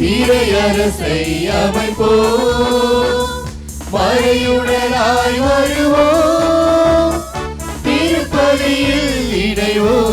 இறையரசை அமைப்போம், மறையுடலாய் வருவோம், திருப்பலியில் இணைவோம்.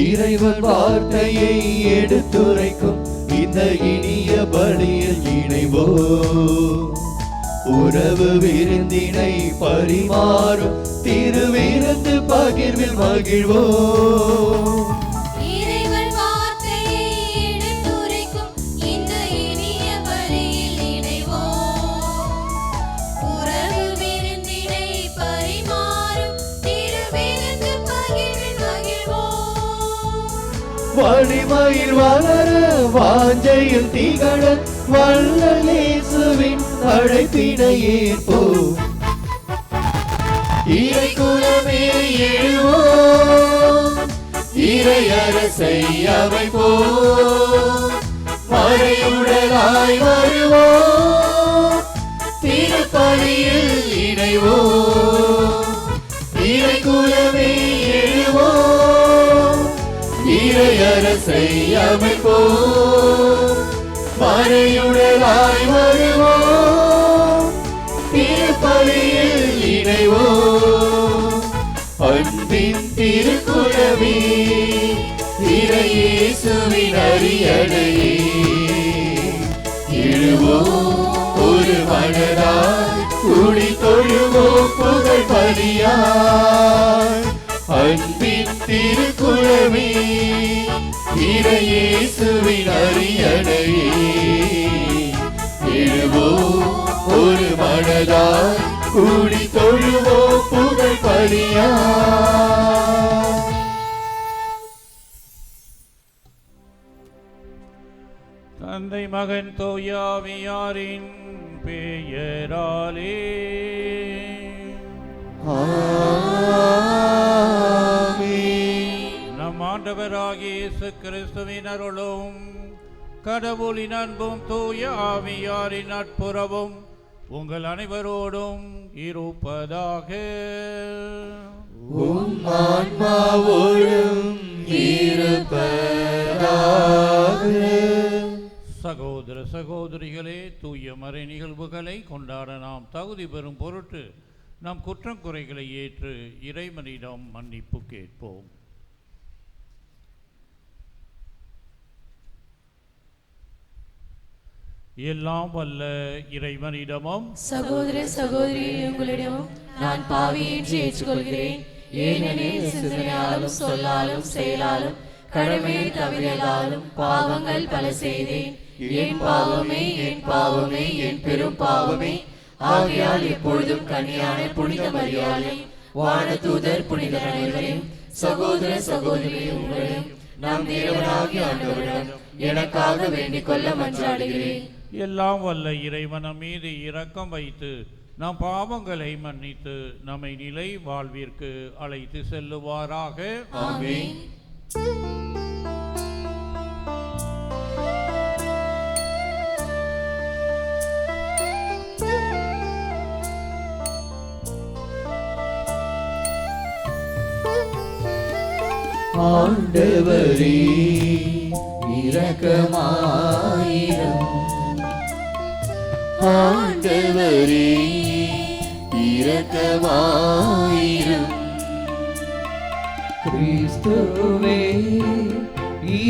இறைவன் வார்த்தையை எடுத்துரைக்கும் இந்த இனிய பலியில் இணைவோம், உறவு விருந்தினை பரிமாறும் திருவிருந்து பகிர்வில் மகிழ்வோம். வலிமையில் வளர வாஞ்சையில் திகழ வள்ளல் இயேசுவின் அழைப்பினை ஏற்போம். இறை குலமே எழுவோம், இறையரசை அமைப்போம், மறையுடலாய் வருவோம், திருப்பலியில் இணைவோம். இறை குலமே எழுவோம், இறையரசை அமைப்போம், மறையுடலாய் வருவோம், திருப்பலியில் இணைவோம். அன்பின் திருக்குலமே இறை இயேசுவின் அரியணையே, எழுவோம் ஒரு மனதாய் கூடி தொழுவோம் புகழ் பலியாய். அன்பின் திருக்குலமே இறை இயேசுவின் அரியணையே, எழுவோம் ஒரு மனதாய் கூடி தொழுவோம் புகழ் பலியாய். தந்தை மகன் தூயாவியாரின் பெயராலே நம் ஆண்டவராகிய இயேசு கிறிஸ்துவின் அருளும் கடவுளின் அன்பும் தூய ஆவியாரின் நட்புறவும் உங்கள் அனைவரோடும் இருப்பதாக. உம் ஆன்மாவோடும் இருப்பதாக. சகோதர சகோதரிகளே, தூய மறை நிகழ்வுகளை கொண்டாட நாம் தகுதி பெறும் பொருட்டு நம் குற்றம் குறைகளை ஏற்று இறைவனிடம் மன்னிப்பு கேட்போம். எல்லாம் வல்ல இறைவனிடமும் சகோதர சகோதரி உங்களிடமும் நான் பாவி என்று ஏற்றுக்கொள்கிறேன். ஏனெனில் சிந்தனையாலும் சொல்லாலும் செயலாலும் கடமையை தவறியதாலும் பாவங்கள் பல செய்தேன். என் பாவமே என் பாவமே என் பெரும் பாவமே. ஆகையால் எப்பொழுதும் கன்னியான புனித மரியாதை, வானதூதர் புனிதர் அனைவரையும், சகோதர சகோதரி உங்களையும் நாம் தேவனாகிய ஆண்டவரிடம் எனக்காக வேண்டிக் கொள்ள மன்றாடுகிறேன். எல்லாம் வல்ல இறைவன் மீது இரக்கம் வைத்து நம் பாவங்களை மன்னித்து நம்மை நிலை வாழ்விற்கு அழைத்து செல்லுவாராக. ஆமென். ஆண்டவரே இரக்கமாயிரும், ஆண்டவரே இரக்கமாயிரும். கிறிஸ்துவே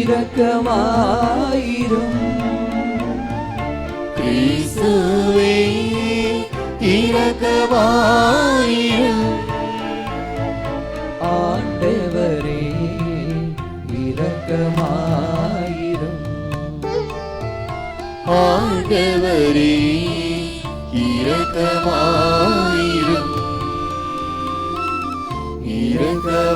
இரக்கமாயிரும், கிறிஸ்துவே இரக்கமாயிரும். ஆண்டவரே இரக்கமாயிரும், ஆண்டவரே இரக்கமாயிரும், இரக்கமாயிரும்.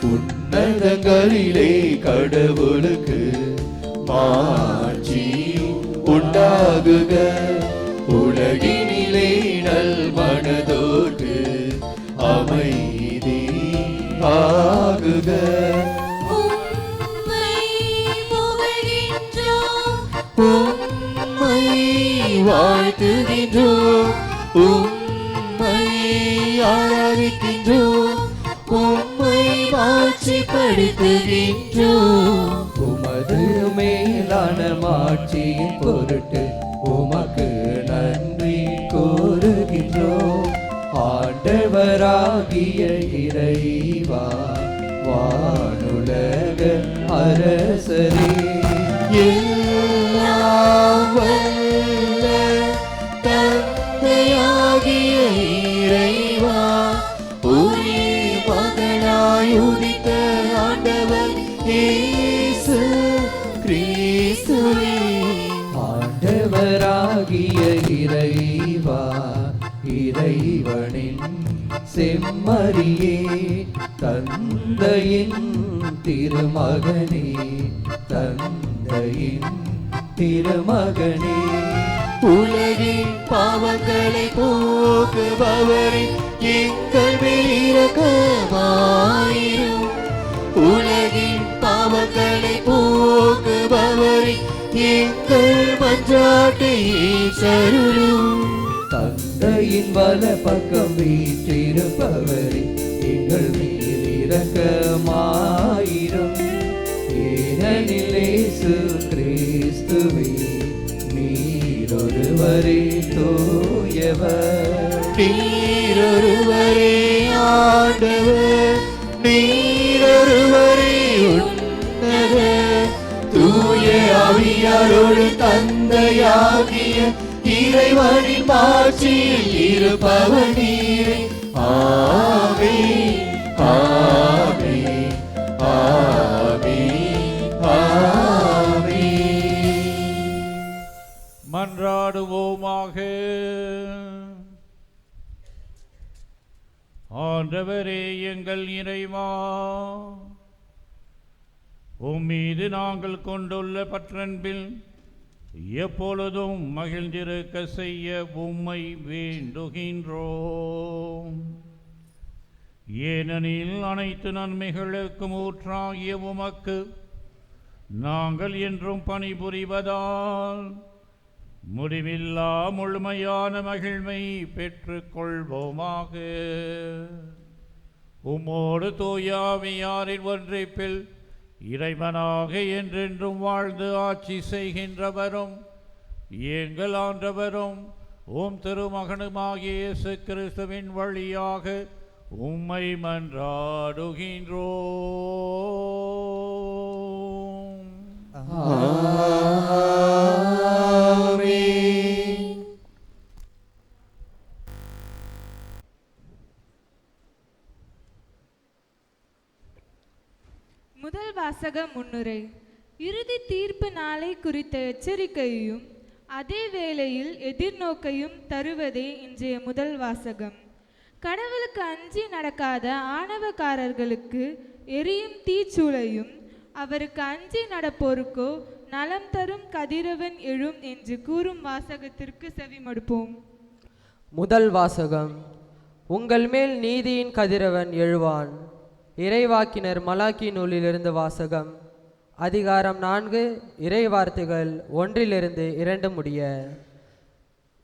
உன்னதங்களிலே கடவுளுக்கு மாட்சி உண்டாகுக. உலகினிலே நல் மனதோர்க்கு அமைதி ஆகுக. உம்மை வாழ்த்துகின்றோம், உம்மை ஆராதிக்கின்றோம், உம்மை மாட்சிப்படுத்துகின்றோம். உமது மேலான மாட்சியின் பொருட்டு உமக்கு நன்றி கூறுகின்றோம். ஆண்டவராகிய இறைவா, வானுலக அரசரே, எல்லாம் வல்ல தந்தையாகிய இறைவா, ஒரே மகனாய் உதித்த ஆண்டவர் இயேசு கிறிஸ்துவே. ஆண்டவராகிய இறைவா, இறைவனின் செம்மறியே, தந்தையின் திருமகனே, தந்தையின் திருமகனே, உலகின் பாவங்களை போக்குபவரே, எங்கள் மேல் இரக்கமாயிரும். உலகின் பாவங்களை போக்குபவரே, எங்கள் மன்றாட்டை ஏற்றருளும். தந்தையின் வல பக்கம் வீற்றிருப்பவரே, எங்கள் மேல் இரக்கமாயிரும். ஏனெனில் இயேசு கிறிஸ்துவே, நீரொருவரே தூயவர், நீரொருவரே ஆண்டவர், நீரொருவரே உன்னதர். தூய ஆவியாரோடு தந்தையாகிய இறைவனின் மாட்சியில் இருப்பவர் நீரே. ஆமென், ஆமென், ஆமென், ஆமென். மன்றாடுவோமாக. ஆண்டவரே எங்கள் இறைவா, உம்மீது நாங்கள் கொண்டுள்ள பற்றன்பில் எப்பொழுதும் மகிழ்ந்திருக்க செய்ய உம்மை வேண்டுகின்றோம். ஏனெனில் அனைத்து நன்மைகளுக்கும் ஊற்றாகிய உமக்கு நாங்கள் என்றும் பணிபுரிவதால் முடிவில்லா முழுமையான மகிழ்வை பெற்றுக்கொள்வோமாக. உம்மோடு தூயாவியாரின் ஒன்றிப்பில் இறைவனாக என்றென்றும் வாழ்ந்து ஆட்சி செய்கின்றவரும் எங்கள் ஆண்டவரும் உம் திருமகனுமாகிய இயேசு கிறிஸ்துவின் வழியாக உம்மை மன்றாடுகின்றோம். ஆமென். முதல் வாசக முன்னுரை. இறுதி தீர்ப்பு நாளை குறித்த எச்சரிக்கையையும் அதே வேளையில் எதிர்நோக்கையும் தருவதே இன்றைய முதல் வாசகம். கடவுளுக்கு அஞ்சி நடக்காத ஆணவக்காரர்களுக்கு எரியும் தீச்சூளையும், அவருக்கு அஞ்சி நடப்போருக்கோ நலம் தரும் கதிரவன் எழும் என்று கூறும் வாசகத்திற்கு செவிமடுப்போம். முதல் வாசகம். உங்கள் மேல் நீதியின் கதிரவன் எழுவான். இறைவாக்கினர் மலாக்கி நூலிலிருந்து வாசகம். அதிகாரம் 4, இறை வார்த்தைகள் 1-2 முடிய.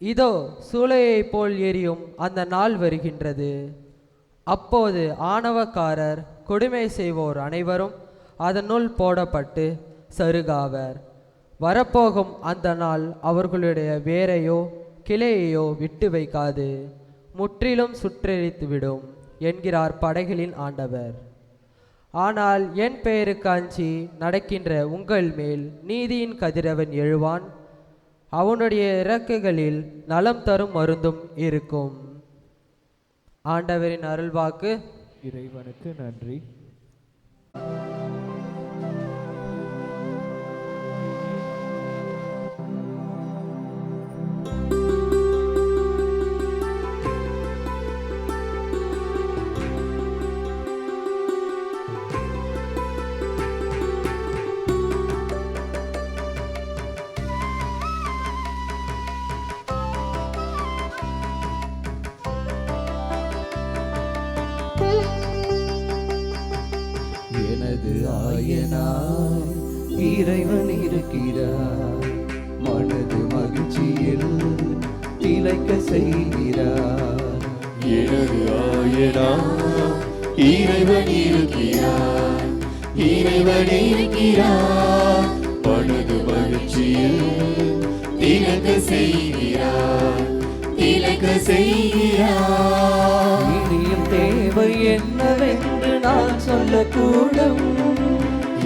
இதோ சூளையைப் போல் எரியும் அந்த நாள் வருகின்றது. அப்போது ஆணவக்காரர், கொடுமை செய்வோர் அனைவரும் அதனுள் போடப்பட்டு சருகாவர். வரப்போகும் அந்த நாள் அவர்களுடைய வேரையோ கிளையையோ விட்டு வைக்காது, முற்றிலும் சுற்றெரித்துவிடும் என்கிறார் படைகளின் ஆண்டவர். ஆனால் என் பெயருக்கு அஞ்சி நடக்கின்ற உங்கள் மேல் நீதியின் கதிரவன் எழுவான். அவனுடைய இறக்கைகளில் நலம் தரும் மருந்தும் இருக்கும். ஆண்டவரின் அருள்வாக்கு. இறைவனுக்கு நன்றி. ஆயனாய் இறைவன் இருக்கிறார், மனது மகிழ்ச்சியில் திளைக்க செய்கிறார். எனது ஆயனாய் இறைவன் இருக்கிறார், இறைவன் இருக்கிறார், மனது மகிழ்ச்சியில் திளைக்க செய்கிறார், திளைக்க செய்கிறார். இனியும் தேவை என்னவென்று நான் சொல்லக்கூடும்,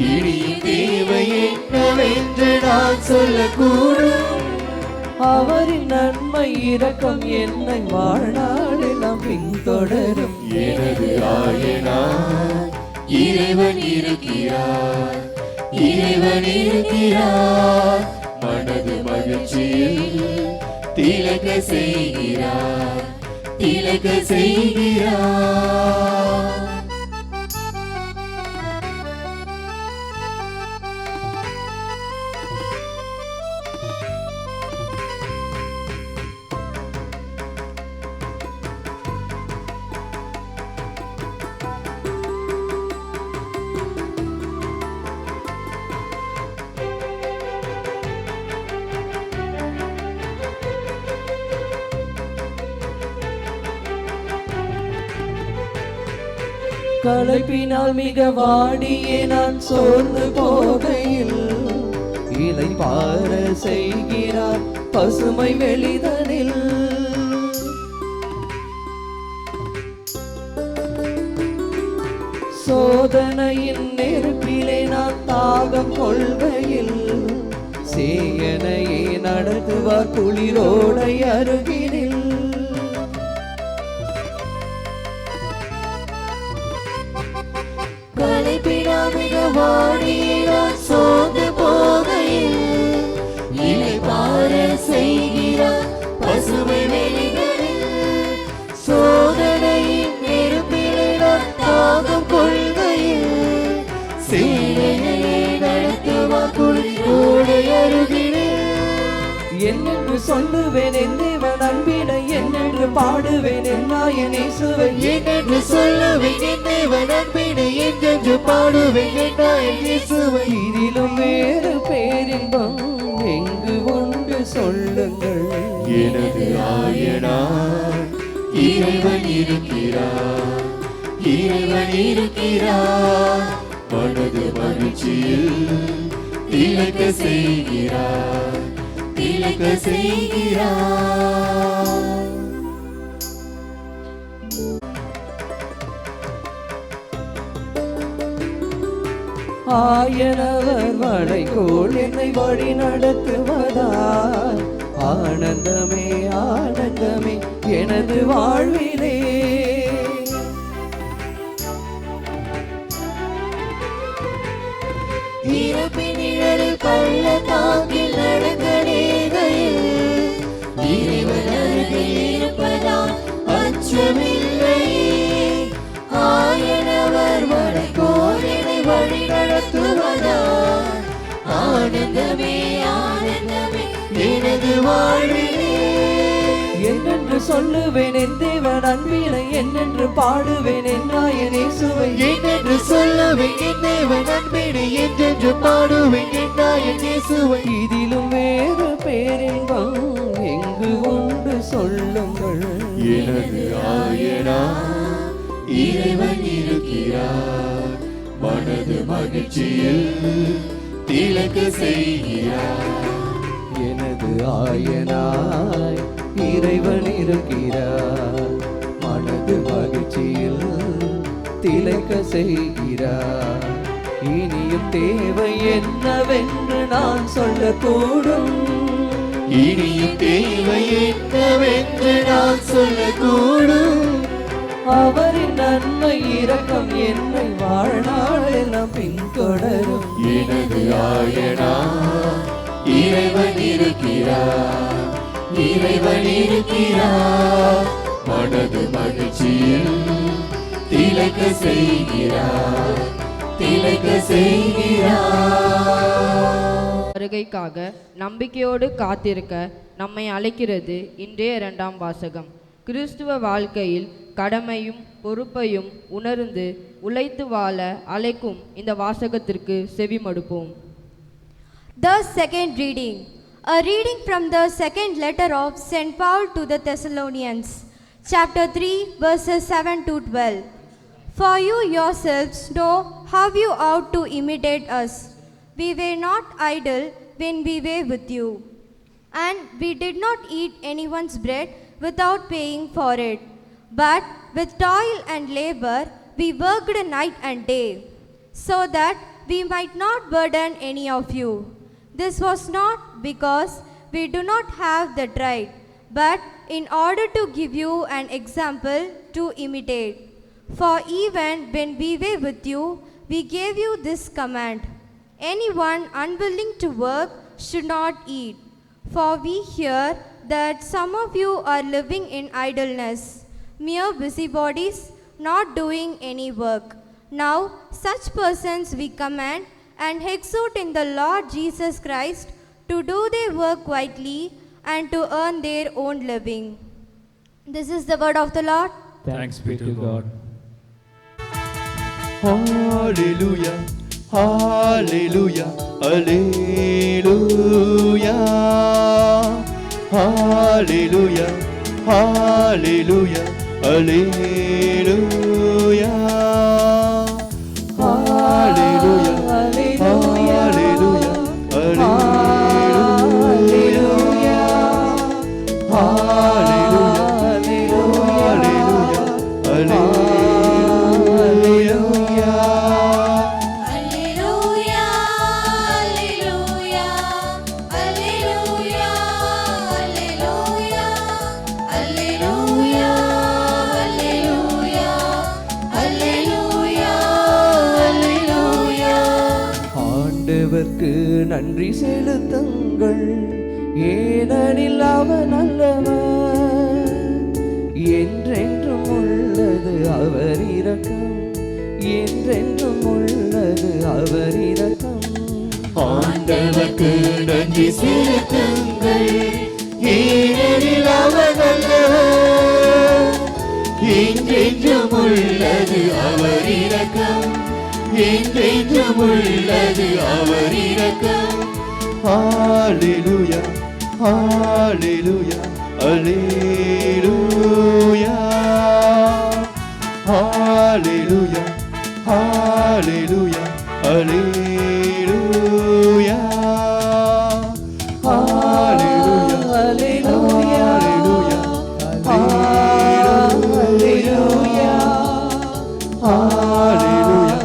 இனியும் தேவை என்னவென்று நான் சொல்லக்கூடும். அவரின் நன்மை இரக்கம் என்னை வாழ்நாளெல்லாம் பின்தொடரும். எனது ஆயனாய் இறைவன் இருக்கிறார், இறைவன் இருக்கிறார், மனது மகிழ்ச்சியில் திளைக்க செய்கிறார், திளைக்க செய்கிறார். களைப்பினால் மிக வாடியே நான் சோர்ந்து போகையில் இலை பார செய்கிறார் பசுமை வெளிதனில். சோதனையின் நெருப்பிலே நான் தாகம் கொள்கையில் சேயனையே நடத்துவார் குளிரோடை அருகினில். களைப்பினாமிக வாடினான் சோர்ந்து போகையில் இலை பார செய்கிறார் பசுமை வெளிகளில். சோதனையின் நெருப்பிலே நான் தாகம் கொள்கையில் சேனையை நடத்துவார் குளிரோடை அருகினில். என்னென்று சொல்லுவேன் என் தேவன் அன்பினை, என்னென்று பாடுவேன் என் நாயன் இயேசுவை. என்னென்று சொல்லுவேன் என் தேவன் அன்பினை, என்றென்று பாடுவேன் என் நாயன் இயேசுவை. இதிலும் வேறு பேரின்பம் எங்கு உண்டு சொல்லுங்கள். எனது ஆயனாய் இறைவன் இருக்கிறார், இறைவன் இருக்கிறார், மனது மகிழ்ச்சியில் திளைக்க செய்கிறார், திளைக்க செய்கிறார். ஆயனவர் வளைகோல் என்னை வழி நடத்துவதால் ஆனந்தமே ஆனந்தமே எனது வாழ்விலே. இறப்பின் நிழலில் பள்ளத்தாக்கில் நடக்க நேர்கையில் இறைவன் அருகில் இருப்பதால் அச்சமில்லை. ஆயனவர் வளைகோல் என்னை வழி நடத்துவதால் ஆனந்தமே ஆனந்தமே எனது வாழ்விலே. என்னென்று சொல்லுவேன் என் தேவன் அன்பினை, என்னென்று பாடுவேன் என் நாயன் இயேசுவை. என்னென்று சொல்லுவேன் என் தேவன் அன்பினை, என்றென்று பாடுவேன் என் நாயன் இயேசுவை. இதிலும் வேறு பேரின்பம் எங்கு உண்டு சொல்லுங்கள். எனது ஆயனாய் இறைவன் இருக்கிறார், மனது மகிழ்ச்சியில் திளைக்க செய்கிறார். எனது ஆயனாய் இறைவன் இருக்கிறார், மனது மகிழ்ச்சியில் திளைக்க செய்கிறார். இனியும் தேவை என்னவென்று நான் சொல்லக்கூடும், இனியும் தேவை என்னவென்று நான் சொல்லக்கூடும். அவரின் நன்மை இரக்கம் என்னை வாழ்நாளெல்லாம் பின்தொடரும். எனது ஆயனாய் இறைவன் இருக்கிறார், இறைவன் இருக்கிறார், மனது மகிழ்ச்சியில் திளைக்க செய்கிறார், திளைக்க செய்கிறார். வருகைக்காக நம்பிக்கையோடு காத்திருக்க நம்மை அழைக்கிறது இன்றைய 2ஆம் வாசகம். கிறிஸ்துவ வாழ்க்கையில் கடமையும் பொறுப்பையும் உணர்ந்து உழைத்து வாழ அழைக்கும் இந்த வாசகத்திற்கு செவிமடுப்போம். The second reading. A reading from the second letter of St. Paul to the Thessalonians, chapter 3, verses 7 to 12. For you yourselves know how you ought to imitate us. We were not idle when we were with you, and we did not eat anyone's bread without paying for it. But with toil and labor we worked night and day, so that we might not burden any of you. This was not because we do not have that right, but in order to give you an example to imitate. For even when we were with you, we gave you this command: anyone unwilling to work should not eat. For we hear that some of you are living in idleness, mere busybodies, not doing any work. Now such persons we command and exhort in the Lord Jesus Christ to do their work quietly and to earn their own living. This is the word of the Lord. Thanks be to God. Hallelujah, hallelujah, hallelujah, hallelujah, hallelujah, hallelujah, hallelujah, hallelujah, hallelujah, ஆண்டவர்க்கு நன்றி செலுத்துங்கள், ஏனெனில் அவர் நல்லவர், என்றென்றும் உள்ளது அவர் இரக்கம், என்றென்றும் உள்ளது அவர் இரக்கம். ஆண்டவர்க்கு நன்றி செலுத்துங்கள், ஏனெனில் அவர் நல்லவர், என்றென்றும் உள்ளது அவர் இரக்கம், என்றென்றும் உள்ளது அவர் இரக்கம். ஹalleluya, ஹalleluya, ஹalleluya, ஹalleluya, ஹalleluya, ஹalleluya, ஹalleluya, ஹalleluya, ஹalleluya,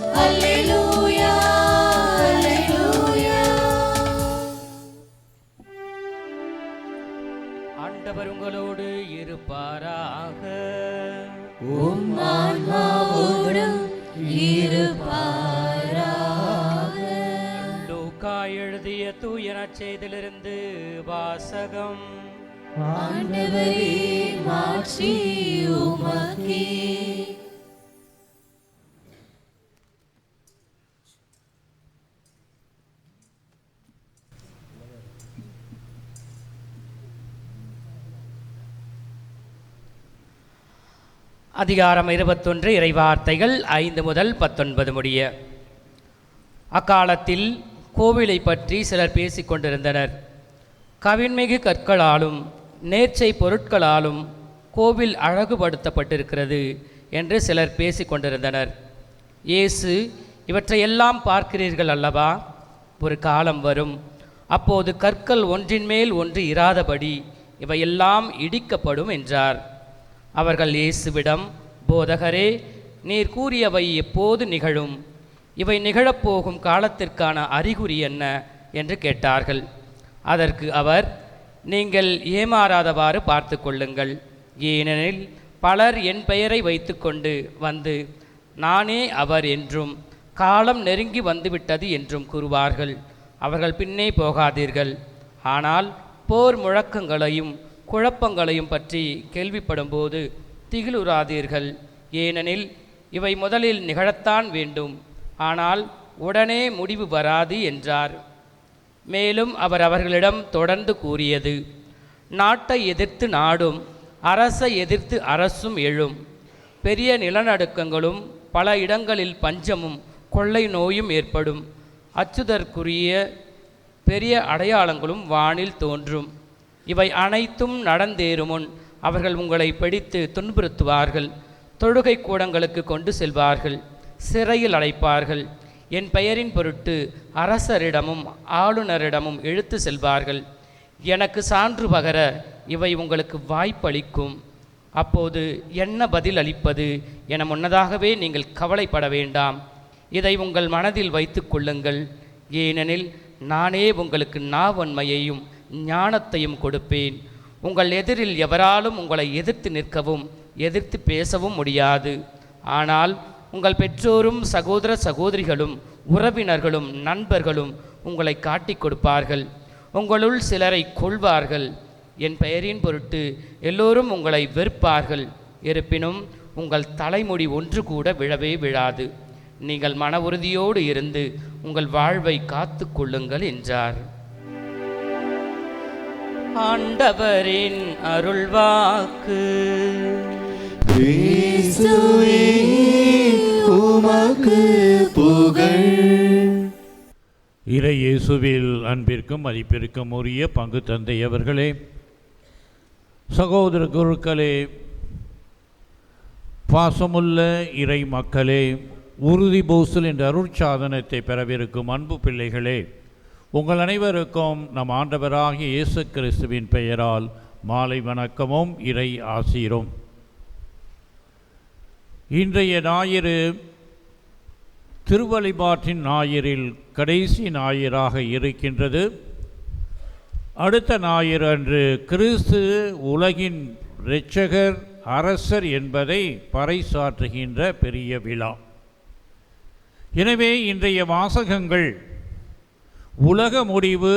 ஹalleluya, ஆண்டவர் உங்களோடு இருப்பாராக. உம் ஆன்மாவோடும் இருப்பாராக. லூக்கா எழுதிய தூய நற்செய்தியிலிருந்து வாசகம். ஆண்டவரே மாட்சி உமக்கே. அதிகாரம் 21 இறைவார்த்தைகள் 5 முதல் 19 முடிய. அக்காலத்தில் கோவிலை பற்றி சிலர் பேசிக் கொண்டிருந்தனர். கவின்மிகு கற்களாலும் நேர்ச்சை பொருட்களாலும் கோவில் அழகுபடுத்தப்பட்டிருக்கிறது என்று சிலர் பேசிக் கொண்டிருந்தனர். இயேசு, இவற்றையெல்லாம் பார்க்கிறீர்கள் அல்லவா? ஒரு காலம் வரும், அப்போது கற்கள் ஒன்றின் மேல் ஒன்று இராதபடி இவையெல்லாம் இடிக்கப்படும் என்றார். அவர்கள் இயேசுவிடம், போதகரே, நீர் கூறியவை எப்போது நிகழும்? இவை நிகழப்போகும் காலத்திற்கான அறிகுறி என்ன என்று கேட்டார்கள். அதற்கு அவர், நீங்கள் ஏமாறாதவாறு பார்த்து கொள்ளுங்கள். ஏனெனில் பலர் என் பெயரை வைத்துக்கொண்டு வந்து நானே அவர் என்றும் காலம் நெருங்கி வந்துவிட்டது என்றும் கூறுவார்கள். அவர்கள் பின்னே போகாதீர்கள். ஆனால் போர் முழக்கங்களையும் குழப்பங்களையும் பற்றி கேள்விப்படும்போது திகிலுறாதீர்கள். ஏனெனில் இவை முதலில் நிகழத்தான் வேண்டும், ஆனால் உடனே முடிவு வராது என்றார். மேலும் அவர் அவர்களிடம் தொடர்ந்து கூறியது, நாட்டை எதிர்த்து நாடும் அரசை எதிர்த்து அரசும் எழும். பெரிய நிலநடுக்கங்களும் பல இடங்களில் பஞ்சமும் கொள்ளை நோயும் ஏற்படும். அச்சுதற்குரிய பெரிய அடையாளங்களும் வானில் தோன்றும். இவை அனைத்தும் நடந்தேறுமுன் அவர்கள் உங்களை பிடித்து துன்புறுத்துவார்கள், தொழுகை கூடங்களுக்கு கொண்டு செல்வார்கள், சிறையில் அடைப்பார்கள். என் பெயரின் பொருட்டு அரசரிடமும் ஆளுநரிடமும் இழுத்து செல்வார்கள். எனக்கு சான்று பகர இவை உங்களுக்கு வாய்ப்பளிக்கும். அப்போது என்ன பதில் அளிப்பது என முன்னதாகவே நீங்கள் கவலைப்பட வேண்டாம். இதை உங்கள் மனதில் வைத்து கொள்ளுங்கள். ஏனெனில் நானே உங்களுக்கு நாவன்மையையும் ஞானத்தையும் கொடுப்பேன். உங்கள் எதிரில் எவராலும் உங்களை எதிர்த்து நிற்கவும் எதிர்த்து பேசவும் முடியாது. ஆனால் உங்கள் பெற்றோரும் சகோதர சகோதரிகளும் உறவினர்களும் நண்பர்களும் உங்களை காட்டிக் கொடுப்பார்கள். உங்களுள் சிலரை கொல்வார்கள். என் பெயரின் பொருட்டு எல்லோரும் உங்களை வெறுப்பார்கள். இருப்பினும் உங்கள் தலைமுடி ஒன்று கூட விழவே விழாது. நீங்கள் மன உறுதியோடு இருந்து உங்கள் வாழ்வை காத்து கொள்ளுங்கள் என்றார். ஆண்டவரின் அருள்வாக்கு. கிறிஸ்துவே உமக்கு புகழ். இறை இயேசுவில் அன்பிற்கும் மதிப்பிற்கும் உரிய பங்கு தந்தையவர்களே, சகோதர குருக்களே, பாசமுள்ள இறை மக்களே, உறுதி பூசல் என்ற அருட்சாதனத்தை பெறவிருக்கும் அன்பு பிள்ளைகளே, உங்கள் அனைவருக்கும் நம் ஆண்டவராகிய இயேசு கிறிஸ்துவின் பெயரால் மாலை வணக்கமும் இறை ஆசீரும். இன்றைய ஞாயிறு திருவழிபாட்டின் ஞாயிறில் கடைசி ஞாயிறாக இருக்கின்றது. அடுத்த ஞாயிறு அன்று கிறிஸ்து உலகின் இரட்சகர் அரசர் என்பதை பறைசாற்றுகின்ற பெரிய விழா. எனவே இன்றைய வாசகங்கள் உலக முடிவு,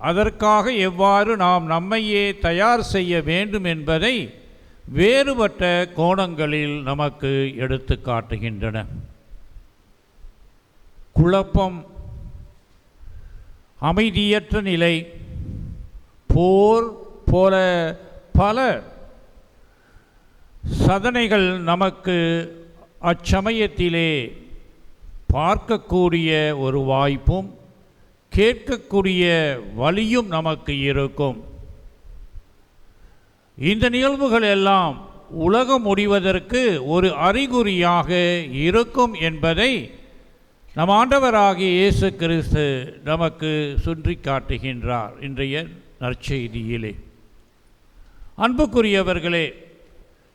அதற்காக எவ்வாறு நாம் நம்மையே தயார் செய்ய வேண்டும் என்பதை வேறுபட்ட கோணங்களில் நமக்கு எடுத்து காட்டுகின்றன. குழப்பம், அமைதியற்ற நிலை, போர் போல பல சதனைகள் நமக்கு அச்சமயத்திலே பார்க்கக்கூடிய ஒரு வாய்ப்பும் கேட்கக்கூடிய வழியும் நமக்கு இருக்கும். இந்த நிகழ்வுகள் எல்லாம் உலகம் முடிவதற்கு ஒரு அறிகுறியாக இருக்கும் என்பதை நம் ஆண்டவராகிய இயேசு கிறிஸ்து நமக்கு சுற்றி காட்டுகின்றார் இன்றைய நற்செய்தியிலே. அன்புக்குரியவர்களே,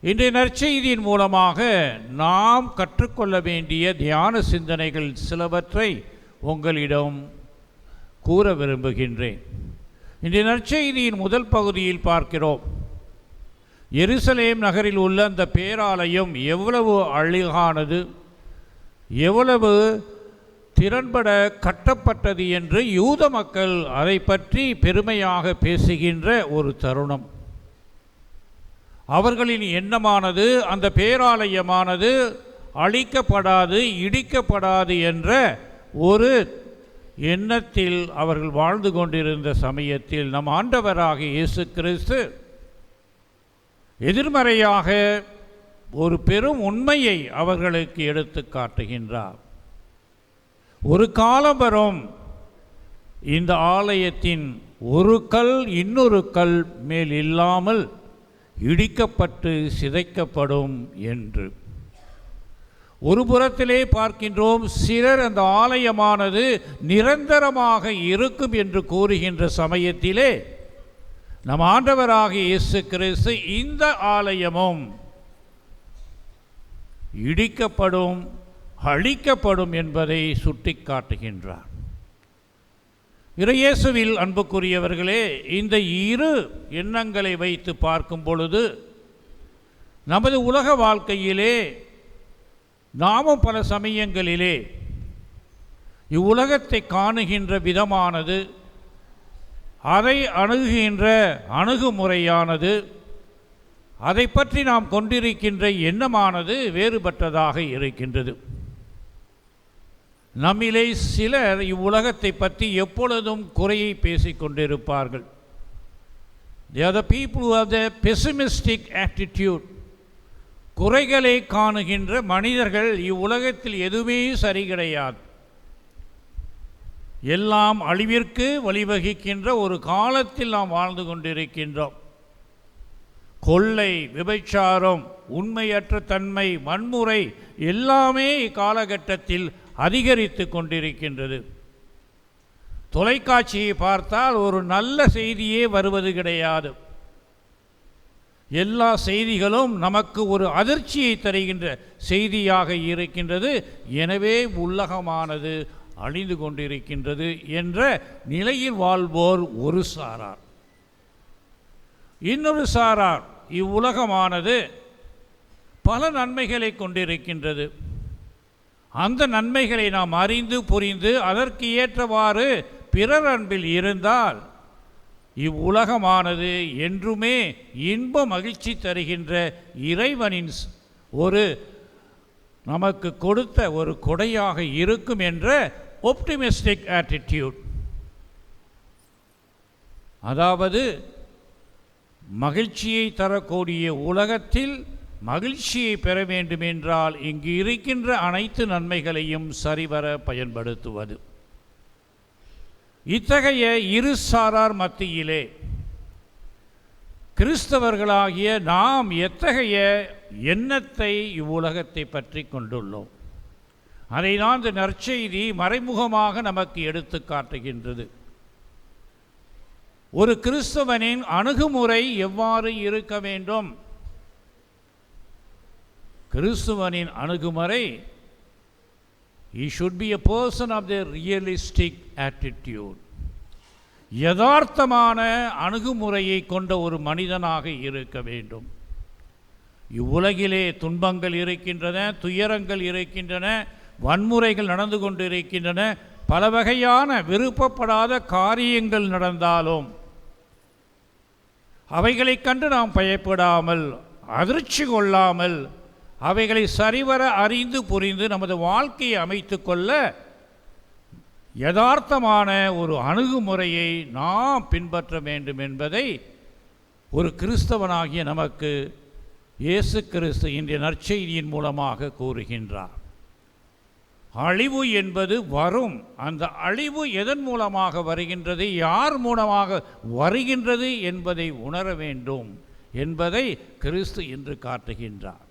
இன்றைய நற்செய்தியின் மூலமாக நாம் கற்றுக்கொள்ள வேண்டிய தியான சிந்தனைகள் சிலவற்றை உங்களிடம் கூற விரும்புகின்றேன். இன்றைய நற்செய்தியின் முதல் பகுதியில் பார்க்கிறோம், எருசலேம் நகரில் உள்ள அந்த பேராலயம் எவ்வளவு அழகானது, எவ்வளவு திறன்பட கட்டப்பட்டது என்று யூத மக்கள் அதை பற்றி பெருமையாக பேசுகின்ற ஒரு தருணம். அவர்களின் எண்ணமானது அந்த பேராலயமானது அழிக்கப்படாது, இடிக்கப்படாது என்ற ஒரு எண்ணத்தில் அவர்கள் வாழ்ந்து கொண்டிருந்த சமயத்தில் நம் ஆண்டவராகிய இயேசு கிறிஸ்து எதிர்மறையாக ஒரு பெரும் உண்மையை அவர்களுக்கு எடுத்து காட்டுகின்றார். ஒரு காலம் வரும், இந்த ஆலயத்தின் ஒரு கல் இன்னொரு கல் மேல் இல்லாமல் இடிக்கப்பட்டு சிதைக்கப்படும் என்று. ஒரு புறத்திலே பார்க்கின்றோம், சிலர் அந்த ஆலயமானது நிரந்தரமாக இருக்கும் என்று கூறுகின்ற சமயத்திலே நம் ஆண்டவராகிய இயேசு கிறிஸ்து இந்த ஆலயமும் இடிக்கப்படும், அழிக்கப்படும் என்பதை சுட்டி காட்டுகின்றார். இறையேசுவில் அன்புக்குரியவர்களே, இந்த இரு எண்ணங்களை வைத்து பார்க்கும் பொழுது நமது உலக வாழ்க்கையிலே நாமும் பல சமயங்களிலே இவ்வுலகத்தை காணுகின்ற விதமானது அதை அணுகுகின்ற அணுகுமுறையானது, அதை பற்றி நாம் கொண்டிருக்கின்ற எண்ணமானது வேறுபட்டதாக இருக்கின்றது. நம்மிலே சிலர் இவ்வுலகத்தை பற்றி எப்பொழுதும் குறையை பேசிக்கொண்டிருப்பார்கள். They are the people who have the pessimistic attitude. குறைகளை காணுகின்ற மனிதர்கள் இவ்வுலகத்தில் எதுவுமே சரி கிடையாது, எல்லாம் அழிவிற்கு வழிவகுக்கின்ற ஒரு காலத்தில் நாம் வாழ்ந்து கொண்டிருக்கின்றோம். கொள்ளை, விபச்சாரம், உண்மையற்ற தன்மை, வன்முறை எல்லாமே இக்காலகட்டத்தில் அதிகரித்து கொண்டிருக்கின்றது. தொலைக்காட்சியை பார்த்தால் ஒரு நல்ல செய்தியே வருவது கிடையாது. எல்லா செய்திகளும் நமக்கு ஒரு அதிர்ச்சியை தருகின்ற செய்தியாக இருக்கின்றது. எனவே உலகமானது அழிந்து கொண்டிருக்கின்றது என்ற நிலையில் வாழ்வோர் ஒரு சாரார். இன்னொரு சாரார், இவ்வுலகமானது பல நன்மைகளை கொண்டிருக்கின்றது, அந்த நன்மைகளை நாம் அறிந்து புரிந்து அதற்கு ஏற்றவாறு பிறர் அன்பில் இருந்தால் இவ்வுலகமானது என்றுமே இன்ப மகிழ்ச்சி தருகின்ற இறைவனின் ஒரு நமக்கு கொடுத்த ஒரு கொடையாக இருக்கும் என்ற ஒப்டிமிஸ்டிக் ஆட்டிடியூட். அதாவது மகிழ்ச்சியை தரக்கூடிய உலகத்தில் மகிழ்ச்சியை பெற வேண்டும் என்றால் இங்கு இருக்கின்ற அனைத்து நன்மைகளையும் சரிவர பயன்படுத்துவது. இத்தகைய இரு சாரார் மத்தியிலே கிறிஸ்தவர்களாகிய நாம் எத்தகைய எண்ணத்தை இவ்வுலகத்தை பற்றி கொண்டுள்ளோம், அதை தான் இந்த நற்செய்தி மறைமுகமாக நமக்கு எடுத்து காட்டுகின்றது. ஒரு கிறிஸ்தவனின் அணுகுமுறை எவ்வாறு இருக்க வேண்டும்? கிறிஸ்துவனின் அணுகுமுறை, he should be a person of the realistic attitude. யதார்த்தமான அணுகுமுறையை கொண்ட ஒரு மனிதனாக இருக்க வேண்டும். இவ்வுலகிலே துன்பங்கள் இருக்கின்றன, துயரங்கள் இருக்கின்றன, வன்முறைகள் நடந்து கொண்டிருக்கின்றன, பல வகையான விருப்பப்படாத காரியங்கள் நடந்தாலும் அவைகளை கண்டு நாம் பயப்படாமல், அதிர்ச்சி கொள்ளாமல், அவைகளை சரிவர அறிந்து புரிந்து நமது வாழ்க்கையை அமைத்து கொள்ள யதார்த்தமான ஒரு அணுகுமுறையை நாம் பின்பற்ற வேண்டும் என்பதை ஒரு கிறிஸ்தவனாகிய நமக்கு இயேசு கிறிஸ்து இன்றைய நற்செய்தியின் மூலமாக கூறுகின்றார். அழிவு என்பது வரும். அந்த அழிவு எதன் மூலமாக வருகின்றது, யார் மூலமாக வருகின்றது என்பதை உணர வேண்டும் என்பதை கிறிஸ்து இன்று காட்டுகின்றார்.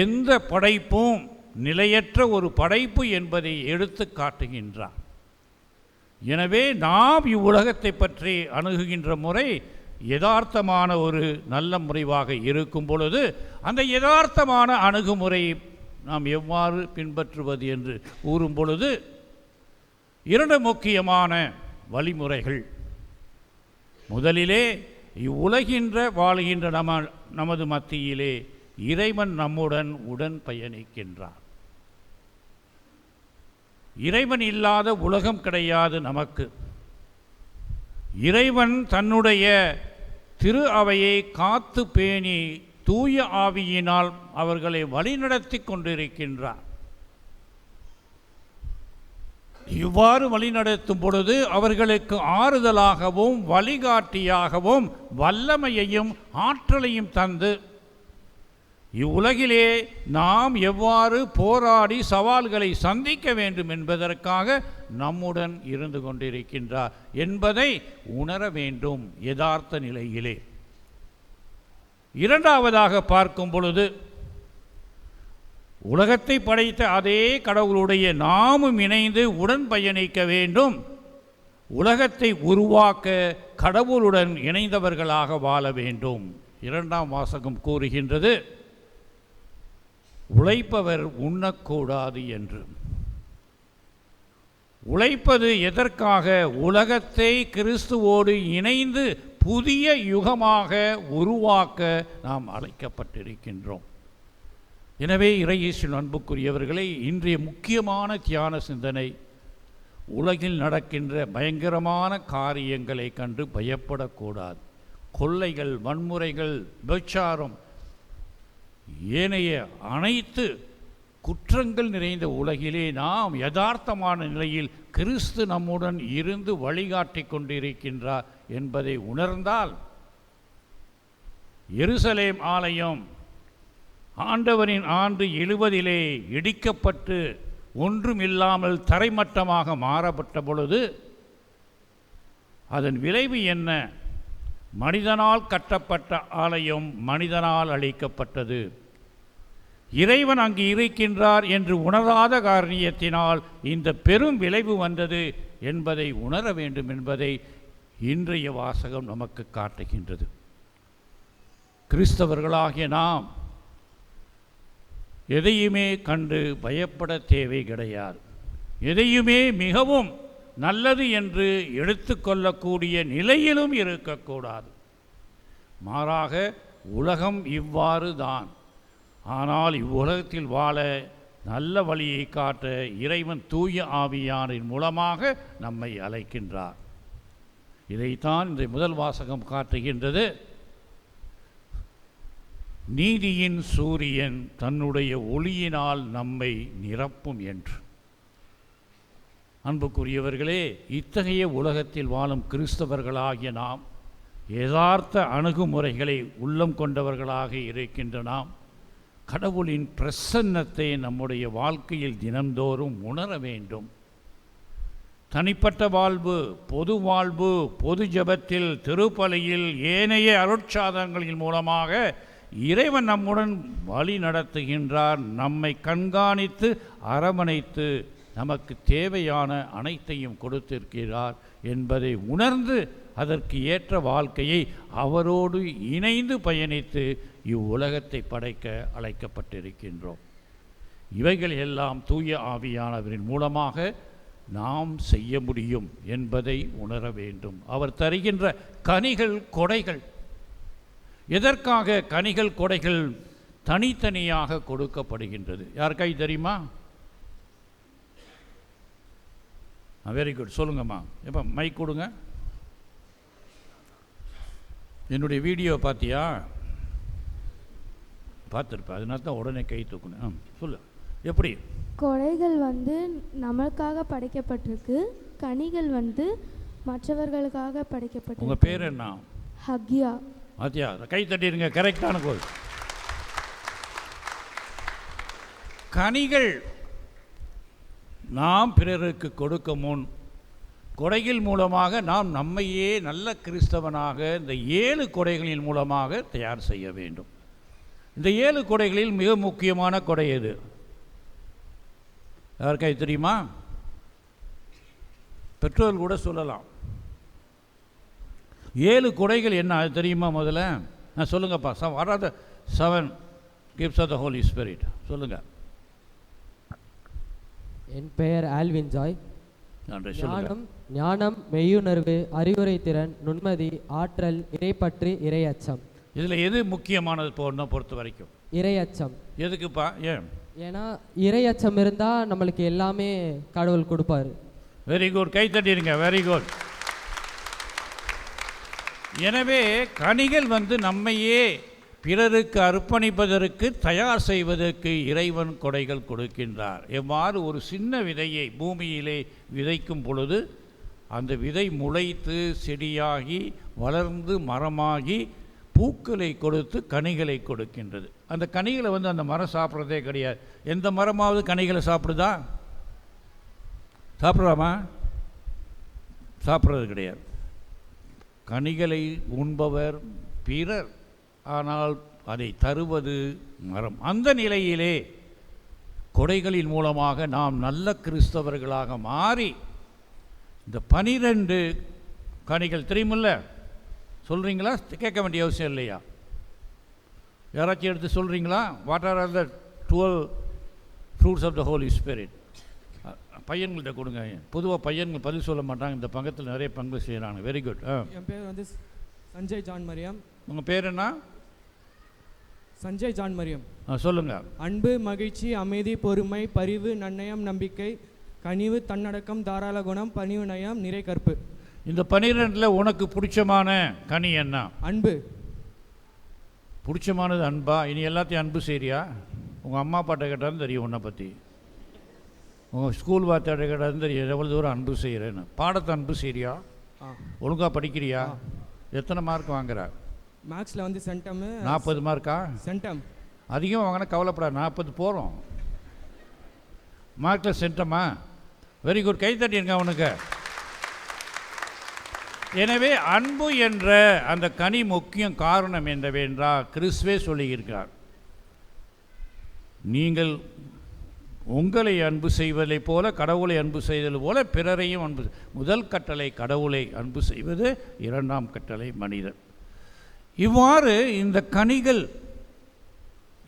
எந்த படைப்பும் நிலையற்ற ஒரு படைப்பு என்பதை எடுத்து காட்டுகின்றார். எனவே நாம் இவ்வுலகத்தை பற்றி அணுகுகின்ற முறை யதார்த்தமான ஒரு நல்ல முறைவாக இருக்கும் பொழுது அந்த யதார்த்தமான அணுகுமுறையை நாம் எவ்வாறு பின்பற்றுவது என்று கூறும் பொழுது இரண்டு முக்கியமான வழிமுறைகள். முதலிலே இவ்வுலகின்ற வாழ்கின்ற நமது மத்தியிலே இறைவன் நம்முடன் உடன் பயணிக்கின்றார். இறைவன் இல்லாத உலகம் கிடையாது நமக்கு. இறைவன் தன்னுடைய திரு அவையை காத்து பேணி தூய ஆவியினால் அவர்களை வழிநடத்தி கொண்டிருக்கின்றார். இவ்வாறு வழிநடத்தும் பொழுது அவர்களுக்கு ஆறுதலாகவும் வழிகாட்டியாகவும் வல்லமையையும் ஆற்றலையும் தந்து இவ்வுலகிலே நாம் எவ்வாறு போராடி சவால்களை சந்திக்க வேண்டும் என்பதற்காக நம்முடன் இருந்து கொண்டிருக்கின்றார் என்பதை உணர வேண்டும் யதார்த்த நிலையிலே. இரண்டாவதாக பார்க்கும் பொழுது உலகத்தை படைத்த அதே கடவுளுடைய நாமும் இணைந்து உடன் பயணிக்க வேண்டும். உலகத்தை உருவாக்க கடவுளுடன் இணைந்தவர்களாக வாழ வேண்டும். இரண்டாம் வாசகம் கூறுகின்றது, உழைப்பவர் உண்ணக்கூடாது என்று. உழைப்பது எதற்காக? உலகத்தை கிறிஸ்துவோடு இணைந்து புதிய யுகமாக உருவாக்க நாம் அழைக்கப்பட்டிருக்கின்றோம். எனவே இறையேசுவின் அன்புக்குரியவர்களே, இன்றைய முக்கியமான தியான சிந்தனை உலகில் நடக்கின்ற பயங்கரமான காரியங்களை கண்டு பயப்படக்கூடாது. கொள்ளைகள், வன்முறைகள், விபச்சாரம், ஏனைய அனைத்து குற்றங்கள் நிறைந்த உலகிலே நாம் யதார்த்தமான நிலையில் கிறிஸ்து நம்முடன் இருந்து வழிகாட்டி கொண்டிருக்கின்றார் என்பதை உணர்ந்தால், எருசலேம் ஆலயம் ஆண்டவரின் ஆண்டு 70 இடிக்கப்பட்டு ஒன்றுமில்லாமல் தரைமட்டமாக மாறப்பட்ட பொழுது அதன் விளைவு என்ன? மனிதனால் கட்டப்பட்ட ஆலயம் மனிதனால் அழிக்கப்பட்டது. இறைவன் அங்கு இருக்கின்றார் என்று உணராத காரணத்தினால் இந்த பெரும் விளைவு வந்தது என்பதை உணர வேண்டும் என்பதை இன்றைய வாசகம் நமக்கு காட்டுகின்றது. கிறிஸ்தவர்களாகிய நாம் எதையுமே கண்டு பயப்பட தேவை கிடையாது. எதையுமே மிகவும் நல்லது என்று எடுத்துக்கொள்ளக்கூடிய நிலையிலும் இருக்கக்கூடாது. மாறாக உலகம் இவ்வாறு தான். ஆனால் இவ்வுலகத்தில் வாழ நல்ல வழியை காட்ட இறைவன் தூய ஆவியாரின் மூலமாக நம்மை அழைக்கின்றார். இதைத்தான் இந்த முதல் வாசகம் காட்டுகின்றது. நீதியின் சூரியன் தன்னுடைய ஒளியினால் நம்மை நிரப்பும் என்று. அன்புக்குரியவர்களே, இத்தகைய உலகத்தில் வாழும் கிறிஸ்தவர்களாகிய நாம் யதார்த்த அணுகுமுறைகளை உள்ளம் கொண்டவர்களாக இருக்கின்ற நாம் கடவுளின் பிரசன்னத்தை நம்முடைய வாழ்க்கையில் தினந்தோறும் உணர வேண்டும். தனிப்பட்ட வாழ்வு, பொது வாழ்வு, பொது ஜெபத்தில், திருப்பலியில், ஏனைய அருட்சாதனங்களின் மூலமாக இறைவன் நம்முடன் வழி நடத்துகின்றார். நம்மை கண்காணித்து அரவணைத்து நமக்கு தேவையான அனைத்தையும் கொடுத்திருக்கிறார் என்பதை உணர்ந்து அதற்கு ஏற்ற வாழ்க்கையை அவரோடு இணைந்து பயணித்து இவ்வுலகத்தை படைக்க அழைக்கப்பட்டிருக்கின்றோம். இவைகள் எல்லாம் தூய ஆவியானவரின் மூலமாக நாம் செய்ய முடியும் என்பதை உணர வேண்டும். அவர் தருகின்ற கனிகள், கொடைகள், எதற்காக கனிகள் கொடைகள் தனித்தனியாக கொடுக்கப்படுகின்றது? யாருக்காய் தெரியுமா? வெரி குட், சொல்லுங்கம்மா. எப்போ மைக் கொடுங்க. என்னுடைய வீடியோ பார்த்தியா? பார்த்துருப்பேன், அதனால தான் உடனே கை தூக்கணும். சொல்லு, எப்படி? கொடைகள் நம்மளுக்காக படைக்கப்பட்டிருக்கு, கனிகள் மற்றவர்களுக்காக படைக்கப்பட்டிருக்கு. உங்கள் பேர் என்ன? ஹக்யா. ஆத்தியா, கை தட்டிடுங்க. கரெக்டான கோல். கனிகள் நாம் பிறருக்கு கொடுக்க முன் கொடைகள் மூலமாக நாம் நம்மையே நல்ல கிறிஸ்தவனாக இந்த 7 கொடைகளின் மூலமாக தயார் செய்ய வேண்டும். இந்த 7 கொடைகளில் மிக முக்கியமான கொடை எது? யாருக்காய் தெரியுமா? பெற்றோர்கள் கூட சொல்லலாம். 7 கொடைகள் என்ன அது தெரியுமா? முதல்ல நான் சொல்லுங்கப்பா. What are the 7 gifts of the Holi spirit? சொல்லுங்கள். என் பெயர் ஆல்வின் ஜாய். ஞானம், மெய்யுணர்வு, அறிவுரை திறன், நுண்மதி, ஆற்றல், இறைப்பற்று, இறையச்சம். இதில் எது முக்கியமானது பொறுத்த வரைக்கும்? இறையச்சம். எதுக்குப்பா? ஏன்னா இறையச்சம் இருந்தால் நம்மளுக்கு எல்லாமே கடவுள் கொடுப்பாரு. வெரி குட், கை தட்டிடுங்க. Very good. எனவே கனிகள் நம்மையே பிறருக்கு அர்ப்பணிப்பதற்கு தயார் செய்வதற்கு இறைவன் கொடைகள் கொடுக்கின்றார். எவ்வாறு ஒரு சின்ன விதையை பூமியிலே விதைக்கும் பொழுது அந்த விதை முளைத்து செடியாகி வளர்ந்து மரமாகி பூக்களை கொடுத்து கனிகளை கொடுக்கின்றது. அந்த கனிகளை அந்த மரம் சாப்பிட்றதே கிடையாது. எந்த மரமாவது கனிகளை சாப்பிடுதா? சாப்பிட்றாமா? சாப்பிட்றது கிடையாது. கனிகளை உண்பவர் பிறர், ஆனால் அதை தருவது மரம். அந்த நிலையிலே கொடைகளின் மூலமாக நாம் நல்ல கிறிஸ்தவர்களாக மாறி இந்த 12 கனிகள் தெரியுமில்ல? சொல்கிறீங்களா? கேட்க வேண்டிய அவசியம் இல்லையா? யாராச்சும் எடுத்து சொல்கிறீங்களா? What are the 12 fruits of the Holi Spirit? பையன்கள்கிட்ட கொடுங்க. பொதுவாக பையன்கள் பதில் சொல்ல மாட்டாங்க, இந்த பங்கத்தில் நிறைய பங்கு செய்கிறாங்க. Very good. என் பேர் சஞ்சய் ஜான் மரியம். உங்கள் பேர் என்ன? சஞ்சய் ஜான் மரியம். சொல்லுங்கள். அன்பு, மகிழ்ச்சி, அமைதி, பொறுமை, பரிவு, நன்னயம், நம்பிக்கை, கனிவு, தன்னடக்கம், தாராள குணம், பணிவு, நயம், நிறை கற்பு. இந்த 12 உனக்கு பிடிச்சமான கனி என்ன? அன்பு. பிடிச்சமானது அன்பா? இனி எல்லாத்தையும் அன்பு செய்றியா? உங்கள் அம்மா அப்பாட்ட கேட்டாலும் தெரியும் உன்னை பற்றி. உங்கள் ஸ்கூல் வார்த்தையாட்ட கேட்டாலும் தெரியும் எவ்வளோ தூரம் அன்பு செய்கிறேன்னு. பாடத்தை அன்பு செய்றியா? ஒழுங்காக படிக்கிறியா? எத்தனை மார்க் வாங்குற? மேக்ஸில் வந்து சென்டம் 40 மார்க்கா? சென்டம் அதிகம் வாங்கினா கவலைப்படாது, 40 போகிறோம். மார்க்கில் சென்டமா? வெரி குட், கை தட்டிருங்க அவனுக்கு. எனவே அன்பு என்ற அந்த கனி முக்கியம். காரணம் என்னவென்றால் கிறிஸ்துவே சொல்லியிருக்கிறார், நீங்கள் உங்களை அன்பு செய்வதைப் போல கடவுளை அன்பு செய்தது போல பிறரையும் அன்பு. முதல் கட்டளை கடவுளை அன்பு செய்வது, 2ஆம் கட்டளை மனிதன். இவ்வாறு இந்த கனிகள்,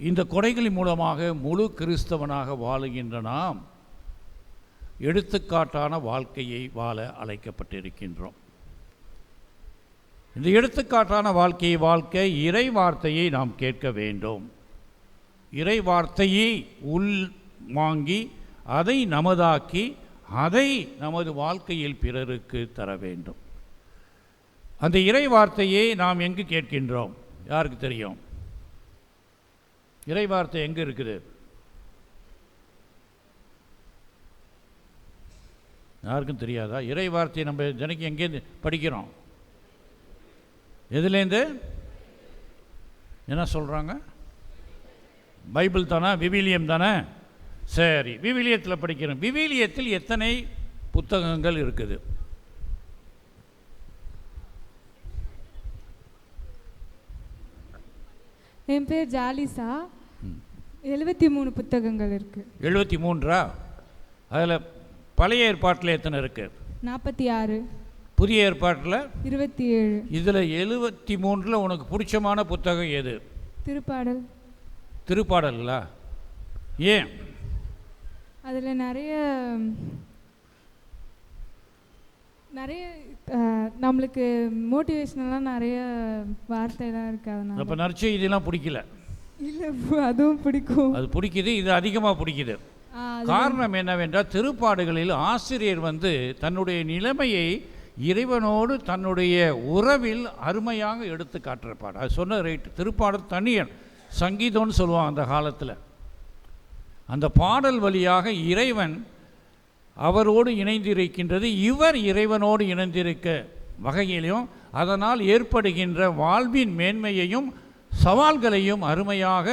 இந்த கொடைகளின் மூலமாக முழு கிறிஸ்தவனாக வாழுகின்ற நாம் எடுத்துக்காட்டான வாழ்க்கையை வாழ அழைக்கப்பட்டிருக்கின்றோம். இந்த எடுத்துக்காட்டான வாழ்க்கையை வாழ்க்க இறை வார்த்தையை நாம் கேட்க வேண்டும். இறை வார்த்தையை உள் வாங்கி அதை நமதாக்கி அதை நமது வாழ்க்கையில் பிறருக்கு தர வேண்டும். அந்த இறை வார்த்தையை நாம் எங்கு கேட்கின்றோம்? யாருக்கு தெரியும்? இறை வார்த்தை எங்கே இருக்குது? யாருக்கும் தெரியாதா? இறை வார்த்தையை நம்ம தினைக்கு எங்கேருந்து படிக்கிறோம்? எதுலேருந்து? என்ன சொல்கிறாங்க? பைபிள் தானே? விவிலியம் தானே? சரி, விவிலியத்தில் படிக்கிறோம். விவிலியத்தில் எத்தனை புத்தகங்கள் இருக்குது? என் பேர் ஜாலிசா. 73 புத்தகங்கள் இருக்கு. 73ஆ? அதில் பழைய ஏற்பாட்டில் எத்தனை இருக்கு? 46. புதிய ஏற்பாட்டில் 27. இதில் 73ல் உனக்கு பிடிச்சமான புத்தகம் எது? திருப்பாடல். திருப்பாடல்களா? ஏன்? அதில் நிறைய நம்மளுக்கு மோட்டிவேஷனலாக நிறைய வார்த்தைலாம் இருக்குது. அதனால் அப்போ நற்செய்திலாம் பிடிக்கல? இல்லை, அதுவும் பிடிக்கும். அது பிடிக்குது, இது அதிகமாக பிடிக்குது. காரணம் என்னவென்றால் திருப்பாடுகளில் ஆசிரியர் தன்னுடைய நிலைமையை இறைவனோடு தன்னுடைய உறவில் அருமையாக எடுத்து காட்டுறப்பாடு. அது சொன்ன ரைட். திருப்பாடல் தனியன் சங்கீதம்னு சொல்லுவாங்க அந்த காலத்தில். அந்த பாடல் வழியாக இறைவன் அவரோடு இணைந்திருக்கின்றது, இவர் இறைவனோடு இணைந்திருக்க வகையிலும் அதனால் ஏற்படுகின்ற வாழ்வின் மேன்மையையும் சவால்களையும் அருமையாக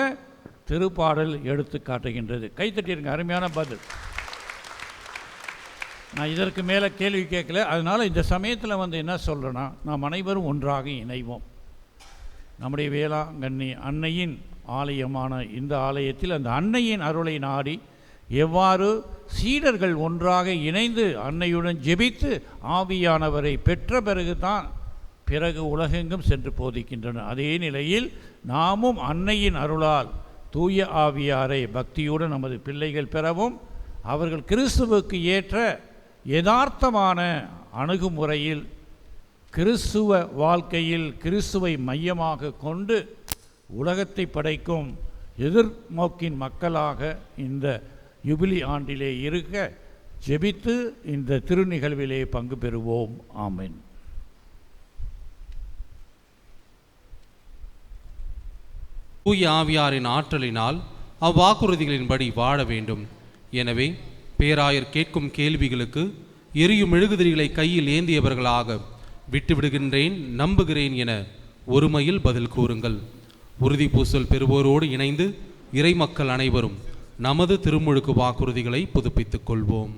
திருப்பாடல் எடுத்து காட்டுகின்றது. கைத்தட்டிருங்க, அருமையான பதில். நான் இதற்கு மேலே கேள்வி கேட்கல. அதனால் இந்த சமயத்தில் என்ன சொல்கிறேன்னா, நாம் அனைவரும் ஒன்றாக இணைவோம். நம்முடைய வேளாங்கண்ணி அன்னையின் ஆலயமான இந்த ஆலயத்தில் அந்த அன்னையின் அருளை நாடி எவ்வாறு சீடர்கள் ஒன்றாக இணைந்து அன்னையுடன் ஜெபித்து ஆவியானவரை பெற்ற பிறகு உலகெங்கும் சென்று போதிக்கின்றனர். அதே நிலையில் நாமும் அன்னையின் அருளால் தூய ஆவியாரை பக்தியுடன் நமது பிள்ளைகள் பெறவும் அவர்கள் கிறிஸ்துவுக்கு ஏற்ற யதார்த்தமான அணுகுமுறையில் கிறிஸ்துவ வாழ்க்கையில் கிறிஸ்துவை மையமாக கொண்டு உலகத்தை படைக்கும் எதிர்நோக்கின் மக்களாக இந்த யுபிலி ஆண்டிலே இருக்க ஜெபித்து இந்த திருநிகழ்விலே பங்கு பெறுவோம். ஆமென். தூய ஆவியாரின் ஆற்றலினால் அவ்வாக்குறுதிகளின்படி வாழ வேண்டும். எனவே பேராயர் கேட்கும் கேள்விகளுக்கு எரியும் மெழுகுதிரிகளை கையில் ஏந்தியவர்களாக விட்டுவிடுகின்றேன், நம்புகிறேன் என ஒருமையில் பதில் கூறுங்கள். உறுதி பூசல் பெறுவோரோடு இணைந்து இறை மக்கள் அனைவரும் நமது திருமுழுக்கு வாக்குறுதிகளை புதுப்பித்துக் கொள்வோம்.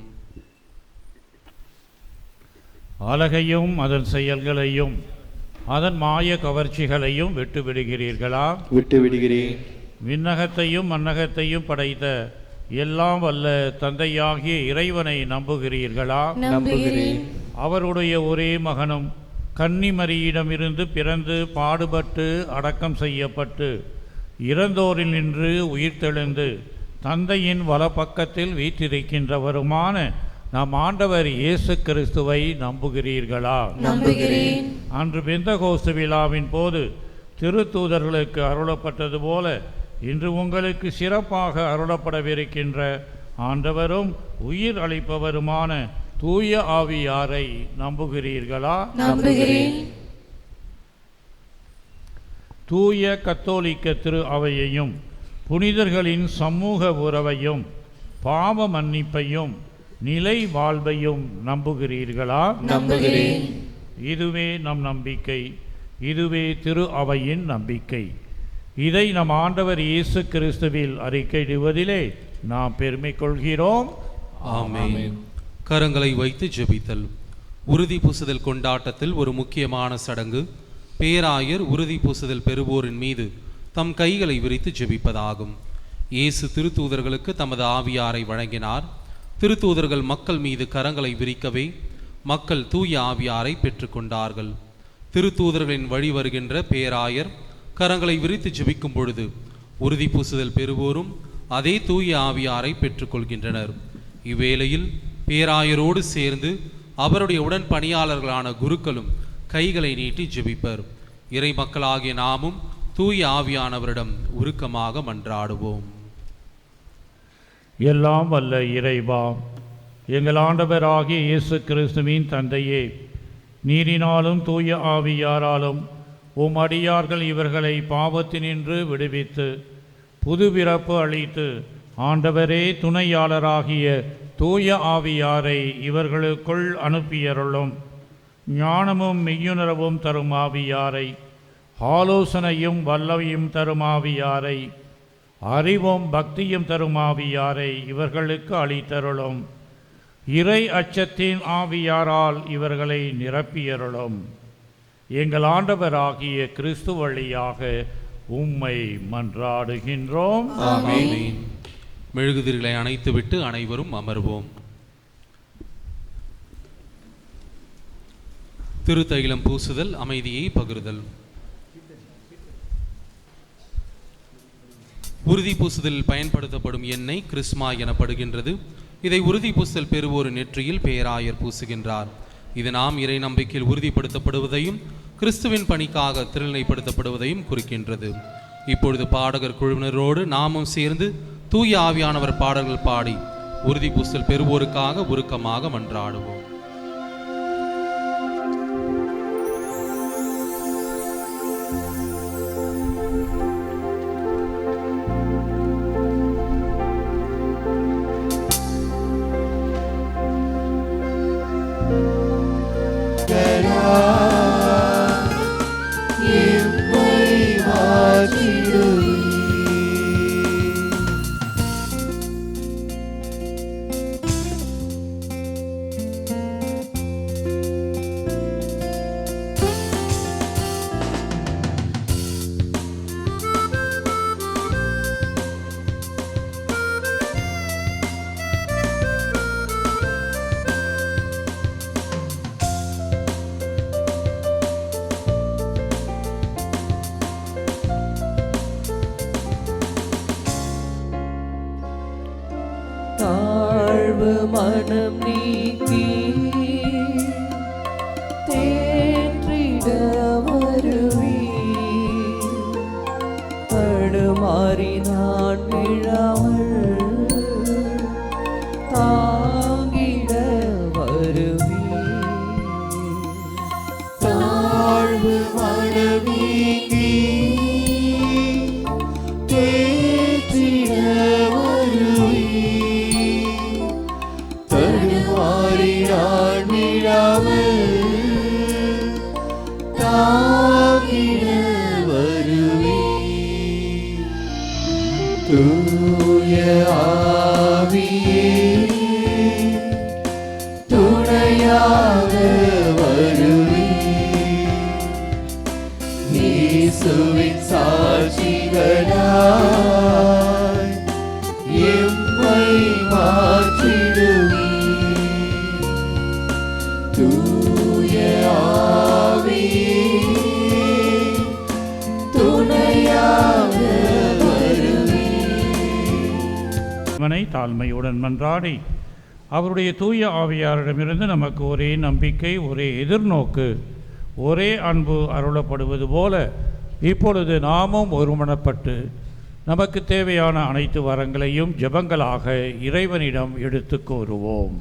அழகையும் அதன் செயல்களையும் அதன் மாய கவர்ச்சிகளையும் விட்டுவிடுகிறீர்களா? விட்டுவிடுகிறேன். விண்ணகத்தையும் மண்ணகத்தையும் படைத்த எல்லாம் வல்ல தந்தையாகிய இறைவனை நம்புகிறீர்களா? நம்புகிறேன். அவருடைய ஒரே மகனும் கன்னிமரியிடமிருந்து பிறந்து பாடுபட்டு அடக்கம் செய்யப்பட்டு இறந்தோரில் நின்று உயிர்த்தெழுந்து தந்தையின் வலப்பக்கத்தில் வீற்றிருக்கின்றவருமான நம் ஆண்டவர் இயேசு கிறிஸ்துவை நம்புகிறீர்களா? நம்புகிறேன். அன்று பெந்தகோஸ்து விழாவின் போது திருத்தூதர்களுக்கு அருளப்பட்டது போல இன்று உங்களுக்கு சிறப்பாக அருளப்படவிருக்கின்ற ஆண்டவரும் உயிர் அளிப்பவருமான தூய ஆவியாரை நம்புகிறீர்களா? நம்புகிறேன். தூய கத்தோலிக்க திரு அவையையும் புனிதர்களின் சமூக உறவையும் பாவ மன்னிப்பையும் நிலை வாழ்வையும் நம்புகிறீர்களா? நம்புகிறேன். இதுவே நம் நம்பிக்கை, இதுவே திரு அவையின் நம்பிக்கை. இதை நம் ஆண்டவர் இயேசு கிறிஸ்துவில் அறிக்கையிடுவதிலே நாம் பெருமை கொள்கிறோம். ஆமென். கரங்களை வைத்து ஜெபித்தல். உறுதி பூசுதல் கொண்டாட்டத்தில் ஒரு முக்கியமான சடங்கு பேராயர் உறுதி பூசுதல் பெறுவோரின் மீது தம் கைகளை விரித்து ஜெபிப்பதாகும். இயேசு திருத்தூதர்களுக்கு தமது ஆவியாரை வழங்கினார். திருத்தூதர்கள் மக்கள் மீது கரங்களை விரிக்கவே மக்கள் தூய ஆவியாரை பெற்றுக்கொண்டார்கள். திருத்தூதர்களின் வழி வருகின்ற பேராயர் கரங்களை விரித்து ஜெபிக்கும் பொழுது உறுதி பூசுதல் பெறுவோரும் அதே தூய ஆவியாரை பெற்றுக்கொள்கின்றனர். இவ்வேளையில் பேராயரோடு சேர்ந்து அவருடைய உடன் பணியாளர்களான குருக்களும் கைகளை நீட்டி ஜெபிப்பர். இறை மக்களாகிய நாமும் தூய ஆவியானவரிடம் உருக்கமாக மன்றாடுவோம். எல்லாம் வல்ல இறைவா, எங்கள் ஆண்டவராகிய இயேசு கிறிஸ்துவின் தந்தையே, நீரினாலும் தூய ஆவியாராலும் உம் அடியார்கள் இவர்களை பாவத்தினின்று விடுவித்து புதுபிறப்பு அளித்து ஆண்டவரே துணையாளராகிய தூய ஆவியாரை இவர்களுக்குள் அனுப்பியருளும். ஞானமும் மெய்யுணர்வும் தரும் ஆவியாரை, ஆலோசனையும் வல்லமையும் தரும் ஆவியாரை, அறிவும் பக்தியும் தரும் ஆவியாரை இவர்களுக்கு அளித்தருளும். இறை அச்சத்தின் ஆவியாரால் இவர்களை நிரப்பியருளும். எங்கள் ஆண்டவராகிய கிறிஸ்து வழியாக உம்மை மன்றாடுகின்றோம். ஆமென். மெழுகுதிரிகளை அணைத்துவிட்டு அனைவரும் அமர்வோம். திருத்தைலம் பூசுதல், அமைதியை பகிர்தல். உறுதி பூசுதலில் பயன்படுத்தப்படும் எண்ணெய் கிறிஸ்மா எனப்படுகின்றது. இதை உறுதி பூசுதல் பெறுவோர் நெற்றியில் பேராயர் பூசுகின்றார். இது நாம் இறை நம்பிக்கையில் உறுதிப்படுத்தப்படுவதையும் கிறிஸ்துவின் பணிக்காக திருநிலைப்படுத்தப்படுவதையும் குறிக்கின்றது. இப்பொழுது பாடகர் குழுவினரோடு நாமும் சேர்ந்து தூய ஆவியானவர் பாடல்கள் பாடி உறுதி பூசுதல் பெறுவோருக்காக உருக்கமாக மன்றாடுவோம். மனம் நீக்கி தேற்றிட வருவி தடுமாறி நான் விழாமல் தாங்கிட வருவி தாழ்வு மனம் நீக்கி தேற்றிட வருவி நான் விழாமல் தாங்கிட வருவி தூய ஆவியே துணையாக வருவி இயேசுவின் சாட்சிகளாய் எம்மை மாற்றிடுவி தூய ஆவியே துணையாக வருவி. இவனை தாழ்மையுடன் மன்றாடி அவருடைய தூய ஆவியாரிடமிருந்து நமக்கு ஒரே நம்பிக்கை, ஒரே எதிர்நோக்கு, ஒரே அன்பு அருளப்படுவது போல இப்பொழுது நாமும் ஒருமனப்பட்டு நமக்கு தேவையான அனைத்து வரங்களையும் ஜெபங்களாக இறைவனிடம் எடுத்து கூறுவோம்.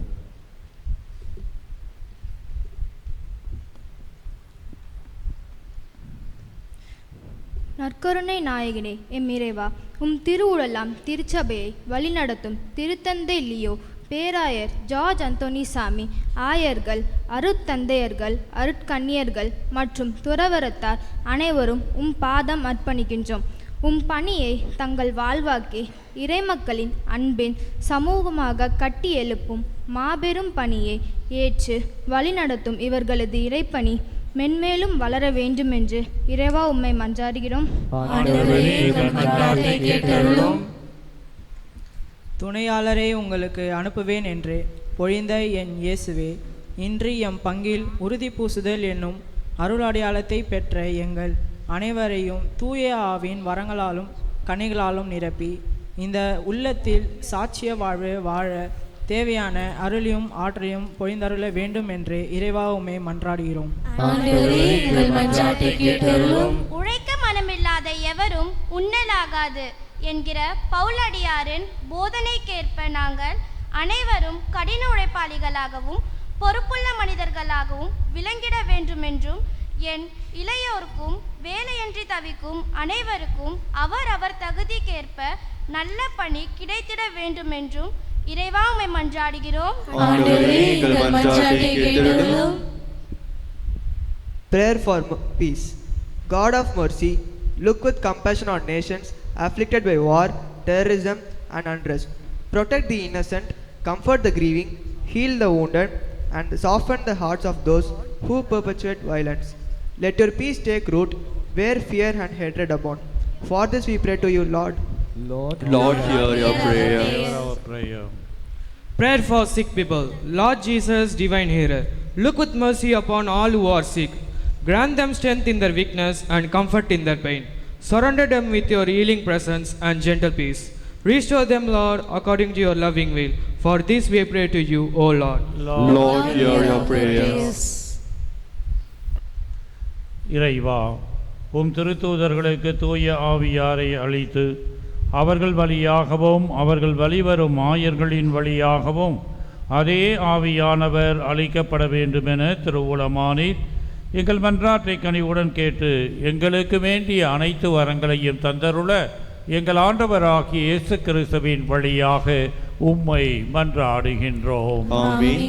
நற்கருணை நாயகனே, எம் இறைவா, உம் திருவுழலாம் திருச்சபையை வழிநடத்தும் திருத்தந்தை லியோ, பேராயர் ஜார்ஜ் அந்தோனிசாமி, ஆயர்கள், அருட்தந்தையர்கள், அருட்கன்னியர்கள் மற்றும் துறவரத்தார் அனைவரும் உம் பாதம் அர்ப்பணிக்கின்றோம். உம் பணியை தங்கள் வாழ்வாக்கி இறைமக்களின் அன்பின் சமூகமாக கட்டி எழுப்பும் மாபெரும் பணியை ஏற்று வழிநடத்தும் இவர்களது இறைப்பணி மென்மேலும் வளர வேண்டுமென்று இறைவா உம்மை மன்றாடுகிறோம். துணையாளரை உங்களுக்கு அனுப்புவேன் என்று பொழிந்த என் இயேசுவே, இன்று எம் பங்கில் உறுதி பூசுதல் என்னும் அருளடையாளத்தை பெற்ற எங்கள் அனைவரையும் தூய ஆவின் வரங்களாலும் கனிகளாலும் நிரப்பி இந்த உள்ளத்தில் சாட்சிய வாழ்வு வாழ தேவையான அருளையும் ஆற்றையும் பொழிந்தருள வேண்டும் என்று இறைவா உம்மை மன்றாடுகிறோம். உழைக்க மனமில்லாத எவரும் உண்ணலாகாது என்கிற பவுலடியாரின் போதனைக்கேற்ப நாங்கள் அனைவரும் கடின உழைப்பாளிகளாகவும் பொறுப்புள்ள மனிதர்களாகவும் விளங்கிட வேண்டுமென்றும் என் இளையோருக்கும் வேலையின்றி தவிக்கும் அனைவருக்கும் அவர் தகுதிக்கேற்ப நல்ல பணி கிடைத்திட வேண்டுமென்றும் இறைவா உம்மை மன்றாடுகிறோம். Prayer for peace. God of mercy, look with compassion on nations afflicted by war, terrorism and unrest. Protect the innocent, comfort the grieving, heal the wounded and soften the hearts of those who perpetuate violence. Let your peace take root where fear and hatred abound. For this we pray to you, Lord. Lord, hear your prayer. Prayer for sick people. Lord Jesus, divine healer, look with mercy upon all who are sick. Grant them strength in their weakness and comfort in their pain. Surround them with your healing presence and gentle peace. Restore them, Lord, according to your loving will. For this we pray to you, O Lord. Lord, hear your prayers. இறைவா, உம் திருத்தூதர்களுக்கு தூய ஆவியாரை அளித்து அவர்கள் வழியாகவும் அவர்கள் வழிவரும் ஆயர்களின் வழியாகவும் அதே ஆவியானவர் அளிக்கப்பட வேண்டுமென திருவுளமானீர். எங்கள் மன்றாட்டை கனிவுடன் கேட்டு எங்களுக்கு வேண்டிய அனைத்து வரங்களையும் தந்தருள எங்கள் ஆண்டவராகிய இயேசு கிறிஸ்துவின் வழியாக உம்மை மன்றாடுகின்றோம். ஆமென்.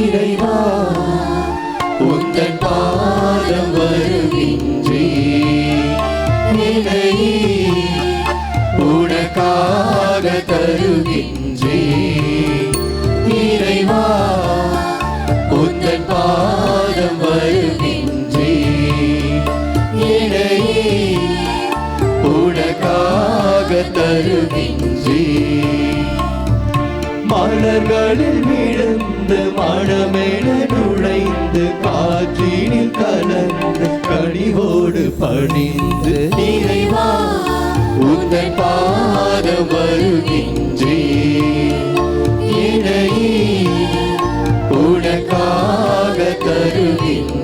இறைவா, உந்தன் பாதம் வருகின்றேன், என்னை உனக்காக தருகின்றேன். இறைவா, உந்தன் பாதம் வருகின்றேன், என்னை உனக்காக தருகின்றேன். மலர்களில் விழுந்து மனமென நுழைந்து காற்றினில் கலந்து கனிவோடு பணிந்து இறைவா, உந்தன் பாதம் வருகின்றேன், என்னை உனக்காக தருகின்றேன்.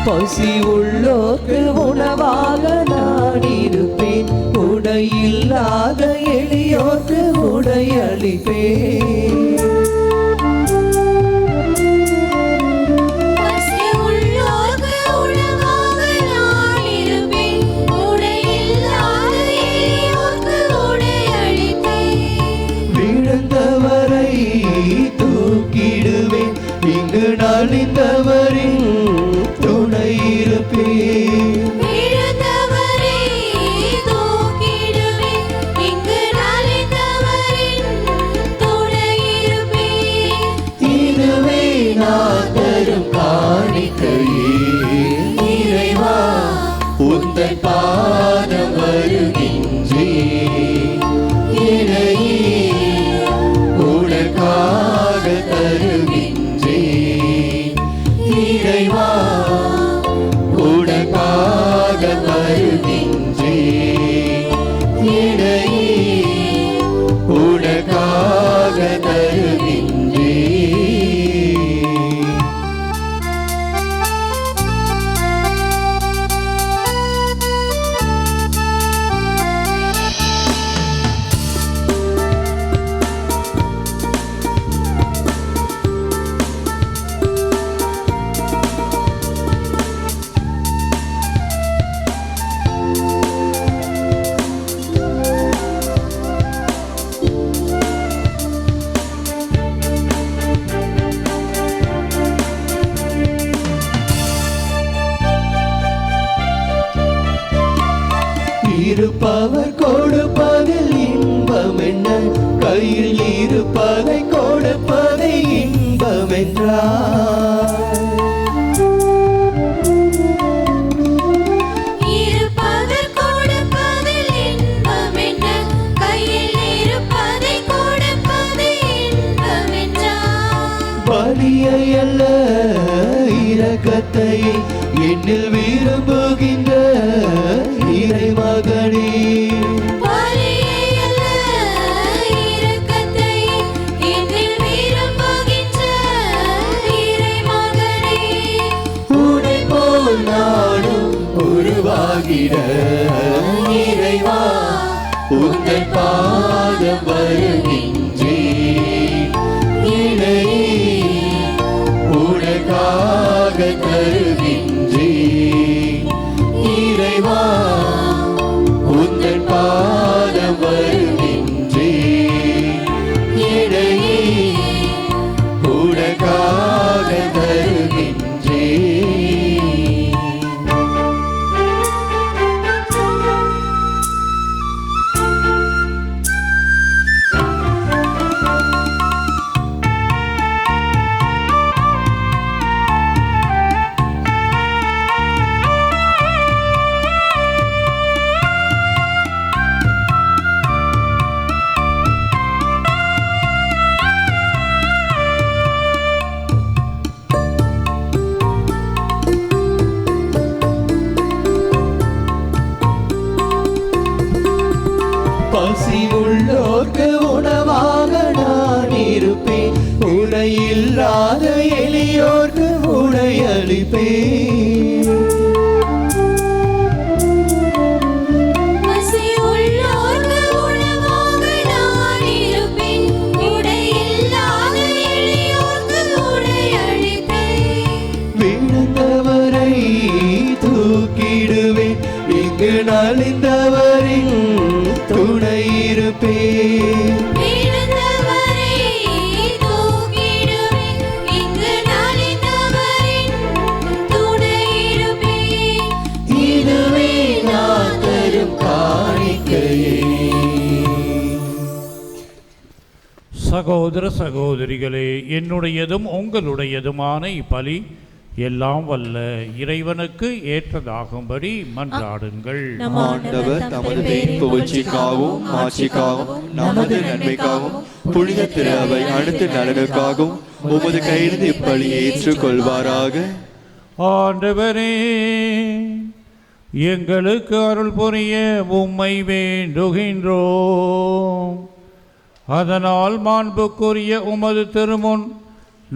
பசி உள்ளோர்க்கு உணவாக நான் இருப்பேன், உடை இல்லாத எளியோர்க்கு உடை அளிப்பேன். விழுந்தவரை தூக்கிடுவேன், இங்கு நலிந்தவரின் துணை இருப்பேன். இதுவே நான் தரும் காணிக்கையே, இறைவா உந்தன் பாதம் வருகின்றேன். இறையே உனக்காக தருகின்றேன். இறைவா உனக்காக தருகின்றேன். இறையே உனக்காக தருகின்றேன். இருப்பவர் கொடுப்பதில் இன்பம் என்ன, கையில் இருப்பதை கொடுப்பதை இன்பம் என்றார். பலியை அல்ல இரக்கத்தை என்னில் விரும்புகின்ற இறைமகனே, உன்னை போல் நானும் உருவாகிட இறைவா உந்தன் பாதம் வருகின்றேன். இறையே உனக்காக தருகின்றேன். இறைவா உந்தன் பாதம் வருகின்றேன். இறையே உனக்காக தருகின்றேன். பசி உள்ளோர்க்கு உணவாக நான் இருப்பேன், உடை இல்லாத எளியோர்க்கு உடை அளிப்பேன். விழுந்தவரை தூக்கிடுவேன், இங்கு நலிந்தவரின் துணை இருப்பேன். இதுவே நான் தரும் காணிக்கையே. சகோதர சகோதரிகளே, என்னுடையதும் உங்களுடையதுமான இப்பலி எல்லாம் வல்ல இறைவனுக்கு ஏற்றதாகும்படி மன்றாடுங்கள். ஆண்டவர் தமது பேரின் புகழ்ச்சிக்காகவும் ஆட்சிக்காகவும் நமது நன்மைக்காகவும் புனித திரு அவை அனைத்து நலனுக்காகவும் உமது கையிலிருந்து இப்பலி ஏற்றுக்கொள்வாராக. ஆண்டவரே, எங்களுக்கு அருள் புரிய உம்மை வேண்டுகின்றோம். அதனால் மாண்புக்குரிய உமது திருமுன்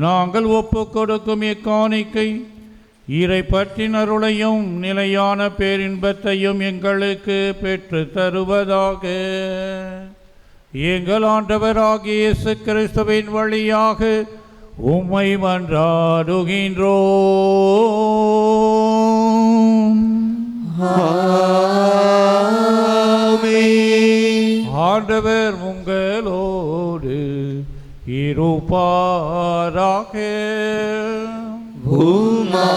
நாங்கள் ஒப்பு கொடுக்கும் இக்காணிக்கை இறைப்பற்றின் அருளையும் நிலையான பேரின்பத்தையும் எங்களுக்கு பெற்று தருவதாக. எங்கள் ஆண்டவராகிய இயேசு கிறிஸ்துவின் வழியாக உம்மை மன்றாடுகின்றோம். ஆண்டவர் உங்களோடு இருப்பாராக. உம்மான்மாவோடும்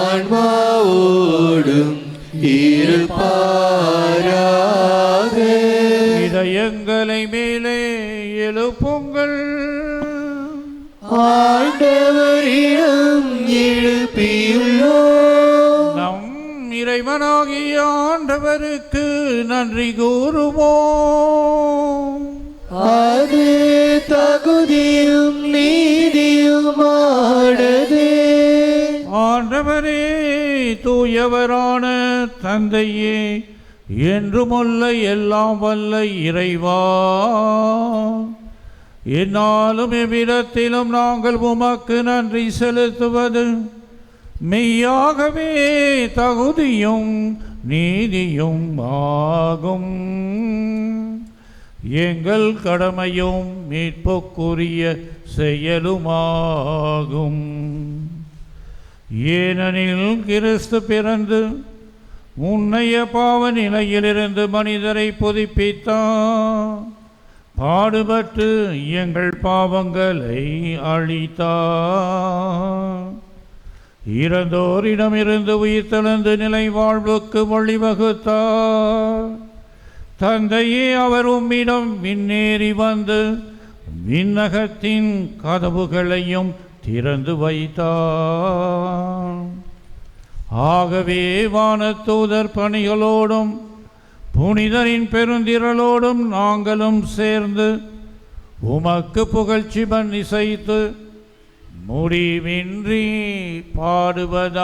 இருப்பாராக. இதயங்களை மேலே எழுப்புங்கள். ஆண்டவரிடம் எழுப்பியுள்ளோம். நம் இறைவனாகிய ஆண்டவருக்கு நன்றி கூறுவோம். அது தகுதியும் நீதியுமானதே. ஆண்டவரே, தூயவரான தந்தையே, என்றுமுள்ள எல்லாம் வல்ல இறைவா, என்னாலும் எவ்விடத்திலும் நாங்கள் உமக்கு நன்றி செலுத்துவது மெய்யாகவே தகுதியும் நீதியும் ஆகும். எங்கள் கடமையும் மீட்புக்குரிய செயலுமாகும். ஏனெனில் கிறிஸ்து பிறந்து முன்னைய பாவ நிலையிலிருந்து மனிதரை புதுப்பித்தார். பாடுபட்டு எங்கள் பாவங்களை அழித்தார். இறந்தோரிடமிருந்து உயிர்த்தெழுந்து நிலை வாழ்வுக்கு வழிவகுத்தார். தந்தையே, அவர் உம்மிடம் விண்ணேறி வந்து விண்ணகத்தின் கதவுகளையும் திறந்து வைத்தார். ஆகவே வானதூதர் பணிகளோடும் புனிதரின் பெருந்திரளோடும் நாங்களும் சேர்ந்து உமக்கு புகழ்ச்சி இசைத்து முடிவின்றி பாடுவதாவது.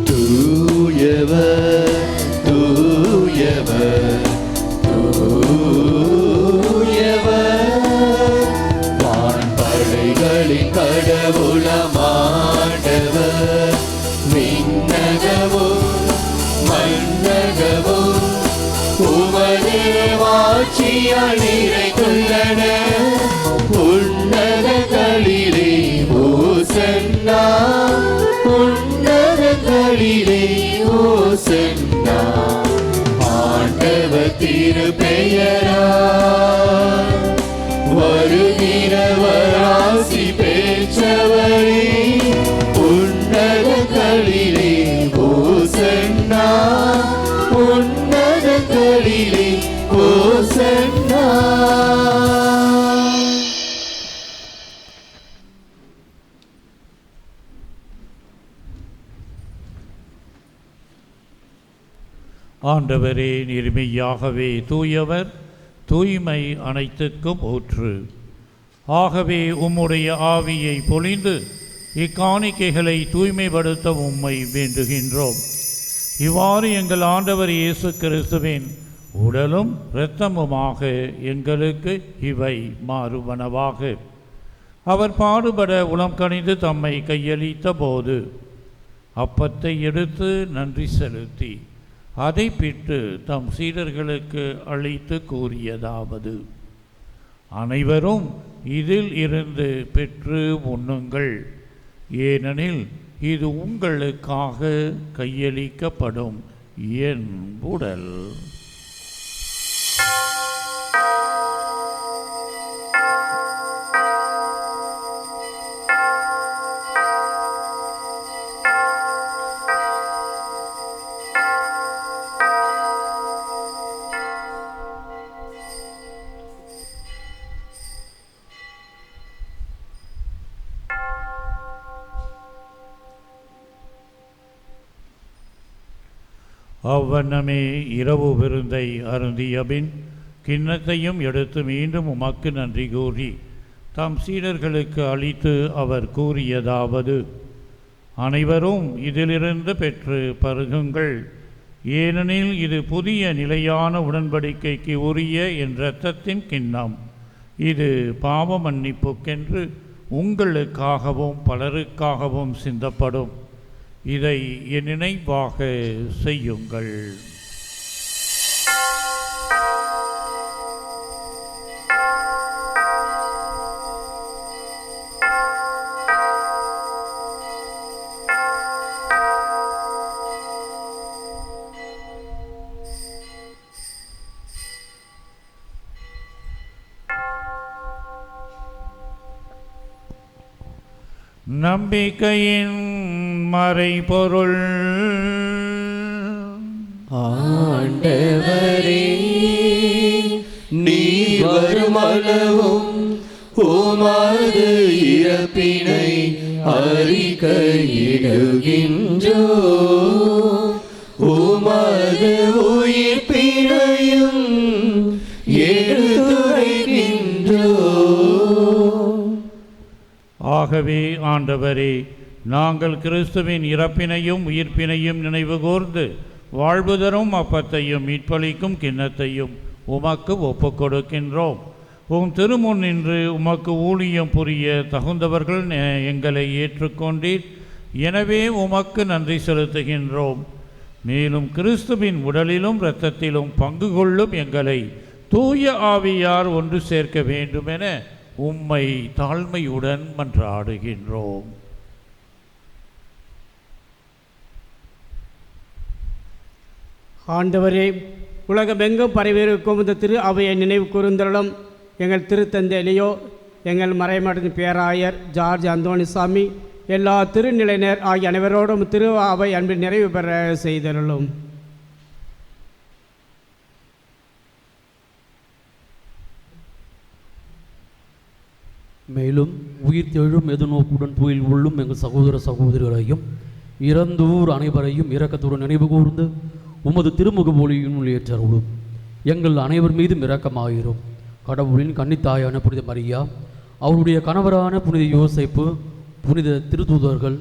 தூயவர் தூயவர் தூயவர், வான்படைகளின் கடவுளமாண்டவர். விண்ணகமும் மண்ணகமும் உமது ஆட்சியால் நிறைந்துள்ளன. உன்னதங்களிலே ஓசன்னா, உன்னதங்களிலே ஓசன்னா. ஆண்டவர் திருப்பெயரால் வருகிறவர் ஆசி பெற்றவரே. உன்னதங்களிலே ஓசன்னா, உன்னதங்களிலே ஓசன்னா. ஆண்டவரே, நிர்மையாகவே தூயவர், தூய்மை அனைத்துக்கும் ஊற்று. ஆகவே உம்முடைய ஆவியை பொழிந்து இக்காணிக்கைகளை தூய்மைப்படுத்த உம்மை வேண்டுகின்றோம். இவ்வாறு எங்கள் ஆண்டவர் இயேசு கிறிஸ்துவின் உடலும் இரத்தமுமாக எங்களுக்கு இவை மாறுவனவாக. அவர் பாடுபட உளம் கனிந்து தம்மை கையளித்த போது அப்பத்தை எடுத்து நன்றி செலுத்தி அதை பிட்டு தம் சீடர்களுக்கு அளித்து கூறியதாவது: அனைவரும் இதில் இருந்து பெற்று உண்ணுங்கள், ஏனெனில் இது உங்களுக்காக கையளிக்கப்படும் என் உடல். அவ்வண்ணமே இரவு விருந்தை அருந்தியபின் கிண்ணத்தையும் எடுத்து மீண்டும் உமக்கு நன்றி கூறி தம் சீடர்களுக்கு அளித்து அவர் கூறியதாவது: அனைவரும் இதிலிருந்து பெற்று பருகுங்கள், ஏனெனில் இது புதிய நிலையான உடன்படிக்கைக்கு உரிய என் இரத்தத்தின் கிண்ணம். இது பாவ மன்னிப்புக்கென்று உங்களுக்காகவும் பலருக்காகவும் சிந்தப்படும். இதை என் நினைவாக செய்யுங்கள். நம்பிக்கையின் மறைபொருள். ஆண்டவரே, நீர் வருமளவும் உமது இறப்பினை அறிக்கையிடுகின்றோ, உமது உயிர்ப்பினையும் எடுத்துரைக்கின்றோ. ஆகவே ஆண்டவரே, நாங்கள் கிறிஸ்துவின் இறப்பினையும் உயிர்ப்பினையும் நினைவு கூர்ந்து வாழ்வு தரும் அப்பத்தையும் மீட்பளிக்கும் கிண்ணத்தையும் உமக்கு ஒப்புக் கொடுக்கின்றோம். உம் திருமுன் நின்று உமக்கு ஊழியம் புரிய தகுந்தவர்கள் எங்களை ஏற்றுக்கொண்டீர். எனவே உமக்கு நன்றி செலுத்துகின்றோம். மேலும் கிறிஸ்துவின் உடலிலும் இரத்தத்திலும் பங்கு கொள்ளும் எங்களை தூய ஆவியார் ஒன்று சேர்க்க வேண்டுமென உம்மை தாழ்மையுடன் மன்றாடுகின்றோம். ஆண்டவரே, உலகமெங்கும் பரவியிருக்கும் இந்த திரு அவையை நினைவு கூர்ந்தருளும். எங்கள் திருத்தந்தை லியோ, எங்கள் மறைமடத்தின் பேராயர் ஜார்ஜ் அந்தோணிசாமி, எல்லா திருநிலையினர் ஆகிய அனைவரோடும் திரு அவை அன்பில் நிறைவு பெற செய்தருளும். மேலும் உயிர் தெழும் எதிர்நோக்குடன் புயல் உள்ளும் எங்கள் சகோதர சகோதரிகளையும் இறந்தோர் அனைவரையும் இரக்கத்துடன் நினைவு கூர்ந்து உமது திருமுக ஒளியினுள் ஏற்றருளும். எங்கள் அனைவர் மீதும் இரக்கமாயிரும். கடவுளின் கன்னித்தாயான புனித மரியா, அவருடைய கணவரான புனித யோசேப்பு, புனித திருத்தூதர்கள்,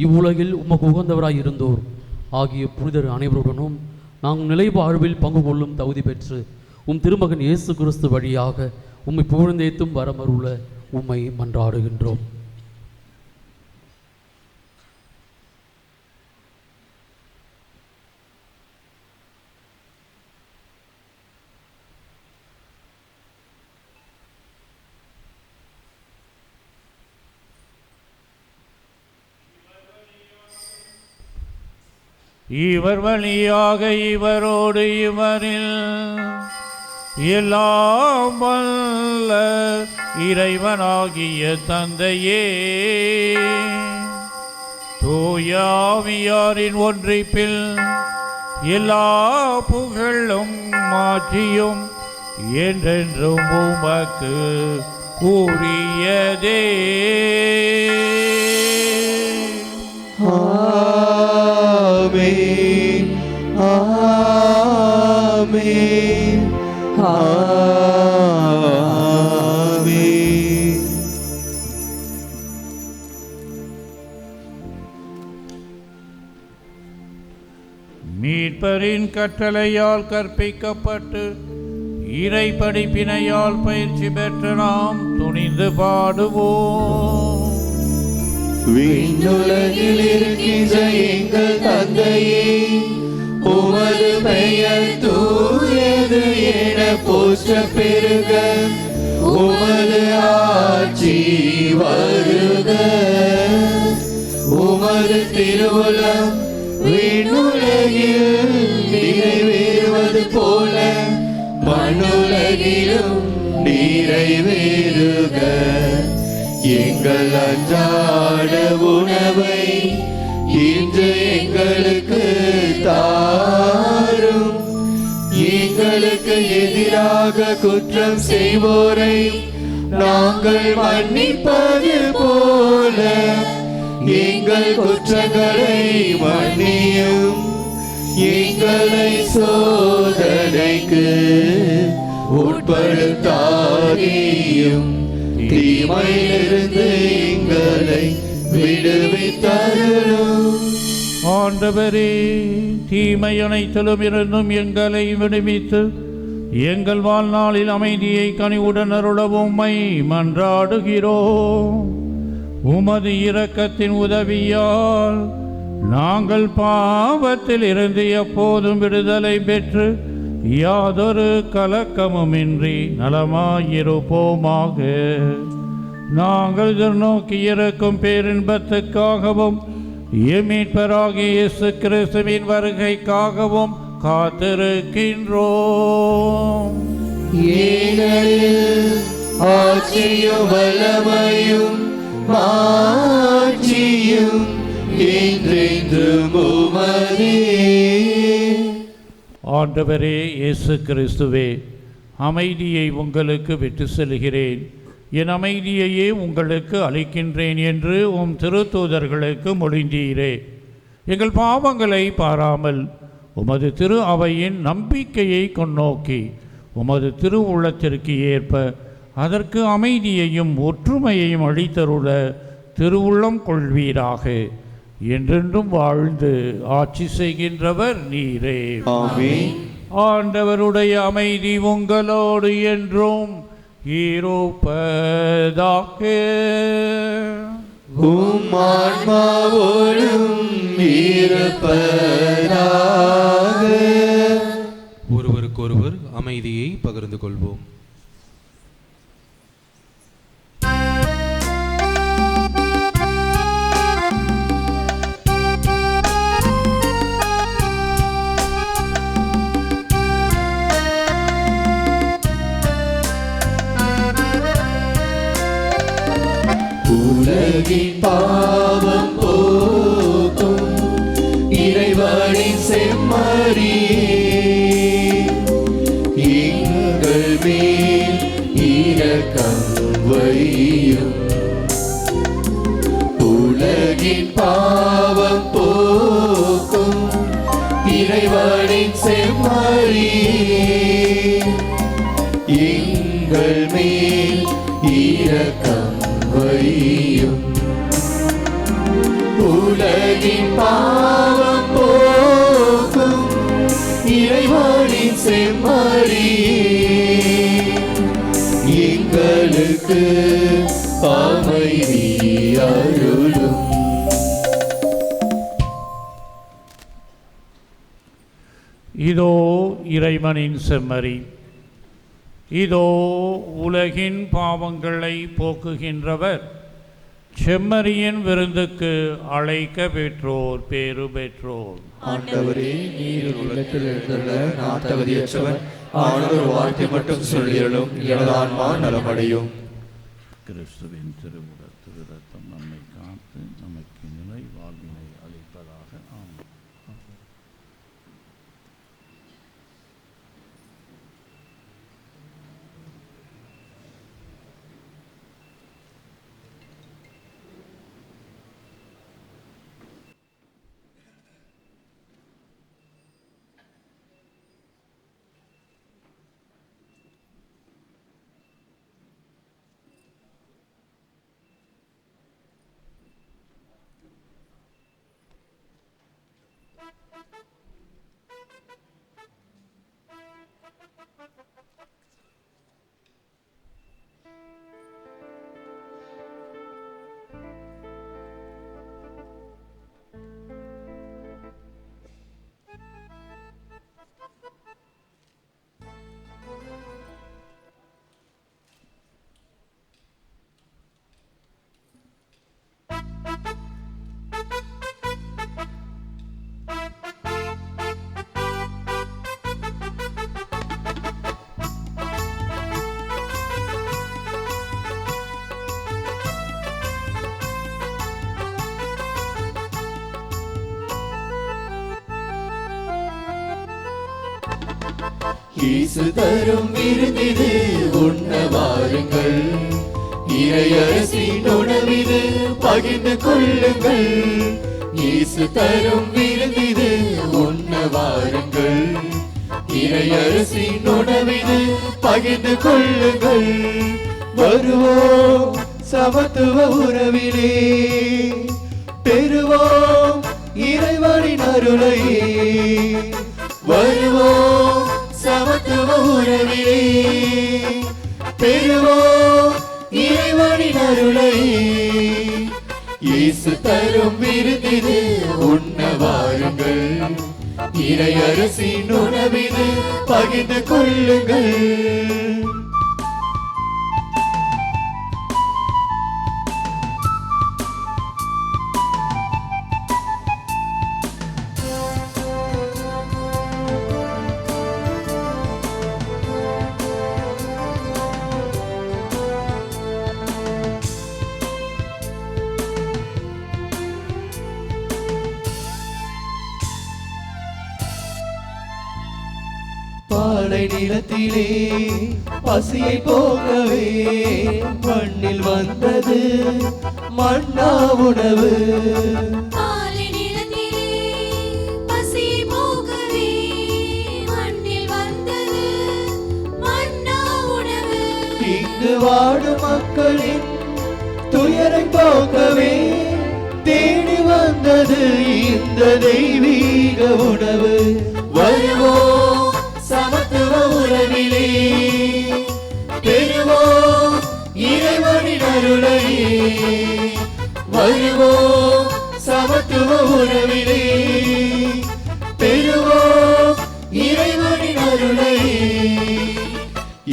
இவ்வுலகில் உமக்கு உகந்தவராய் இருந்தோர் ஆகிய புனிதர் அனைவருடனும் நாங்கள் நிலை வாழ்வில் பங்கு கொள்ளும் தகுதி பெற்று உம் திருமகன் இயேசு கிறிஸ்து வழியாக உம்மை புகழ்ந்தேத்தும் வரமருள உம்மை மன்றாடுகின்றோம். இவர் வழியாக இவரோடு இவரில் எல்லாம் வல்ல இறைவனாகிய தந்தையே, தூய ஆவியாரின் ஒன்றிப்பில் எல்லா புகழும் மாற்றியும் என்றென்றும் உமக்கு கூறியதே. ஆமென், ஆமென், ஆமென். மீட்பரின் கட்டளையால் கற்பிக்கப்பட்டு இறை படிப்பினையால் பயிற்சி பெற்று நாம் துணிந்து பாடுவோம். விண்ணுலகில் இருக்கின்ற எங்கள் தந்தையே, உமது பெயர் தூயது என போற்ற பெருக, உமது ஆட்சி வருக, உமது திருவுளம் விண்ணுலகில் நிறைவேறுவது போல மண்ணுலகிலும் நிறைவேறுக. எங்கள் அன்றாட உணவை இன்று எங்களுக்கு தாரும். எங்களுக்கு எதிராக குற்றம் செய்வோரை நாங்கள் மன்னிப்பது போல எங்கள் குற்றங்களை மன்னியும். எங்களை சோதனைக்கு உட்படுத்தாதேயும், தீமையிலிருந்து எங்களை விடுவித்தருளும். ஆண்டவரே, தீமை அனைத்திலும் இருந்தும் எங்களை விடுவித்து எங்கள் வாழ்நாளில் அமைதியை கனிவுடன் அருளவும் உம்மை மன்றாடுகிறோம். உமது இரக்கத்தின் உதவியால் நாங்கள் பாவத்தில் இருந்து எப்போதும் விடுதலை பெற்று யாதொரு கலக்கமுமின்றி நலமாயிருப்போமாக. நாங்கள் எதிர்நோக்கி இருக்கும் பேரின்பத்துக்காகவும் மீட்பராகிய இயேசு கிறிஸ்துவின் வருகைக்காகவும் காத்திருக்கின்றோம். ஆட்சியும் வல்லமையும் மாட்சியும் என்றென்றும் உமதே. ஆண்டவரே இயேசு கிறிஸ்துவே, அமைதியை உங்களுக்கு விட்டு செல்கிறேன், என் அமைதியையே உங்களுக்கு அளிக்கின்றேன் என்று உம் திருத்தூதர்களுக்கு மொழிந்தீரே. எங்கள் பாவங்களை பாராமல் உமது திரு அவையின் நம்பிக்கையை கொன்னோக்கி உமது திரு உள்ளத்திற்கு ஏற்ப அதற்கு அமைதியையும் ஒற்றுமையையும் அளித்தருள திருவுள்ளம் கொள்வீராக. என்றென்றும் வாழ்ந்து ஆட்சி செய்கின்றவர் நீரே. ஆமென். ஆண்டவருடைய அமைதி உங்களோடு என்றும் இருப்பதாக. உம் ஆன்மாவோடும் இருப்பதாக. ஒருவருக்கொருவர் அமைதியை பகிர்ந்து கொள்வோம். உலகின் பாவம் போக்கும் இறைவனின் செம்மறியே, எங்கள் மேல் இரக்கம் வையும். உலகின் பாவம் போக்கும் இறைவனின் செம்மறியே, எங்கள் மேல் இரக்கம் வையும். உலகின் பாவம் போக்கும் இறைவனின் செம்மறியே, எங்களுக்கு அமைதி அருளும். இதோ இறைவனின் செம்மறி, இதோ உலகின் பாவங்களை போக்குகின்றவர். செம்மறியின் விருந்துக்கு அழைக்க பெற்றோர் பேறு பெற்றோர். ஆண்டவரே, நீர் உள்ளத்தில் எழுந்துள்ள நான் தகுதியற்றவன், ஆண்டவர் வார்த்தை மட்டும் சொல்லியலும் எனது ஆன்மா நலமடையும். கிறிஸ்துவின் திருவுடல் திரு ரத்தம் நம்மை காத்து நமக்கு நிலை வாழ்வினை அளிப்பதாக. ஆமென். இயேசு தரும் விருந்திது உண்ண வாருங்கள், இறையரசின் உணவிது பகிர்ந்து கொள்ளுங்கள். இயேசு தரும் விருந்திது உண்ண வாருங்கள், இறையரசின் உணவிது பகிர்ந்து கொள்ளுங்கள். வருவோம் சமத்துவ உறவிலே, பெறுவோம் இறைவனின் அருளை வருவோம் சமத்துவ உறவிலே பெறுவோம் இறைவனின் அருளை இயேசு தரும் விருந்திது உண்ண வாருங்கள் இறையரசின் உணவிது பகிர்ந்து கொள்ளுங்கள் பாலை நிலத்திலே பசியை போக்கவே மண்ணில் வந்தது மன்னா உணவு பாலை நிலத்திலே பசியை போக்கவே மண்ணில் வந்தது மன்னா உணவு இங்கு வாடும் மக்களின் துயரை போக்கவே தேடி வந்தது இந்த தெய்வீக உணவு வருவோம் சமத்துவ உறவிலே பெறுவோம் இறைவனின் அருளை வருவோம் சமத்துவ உறவிலே பெறுவோம் இறைவனின் அருளை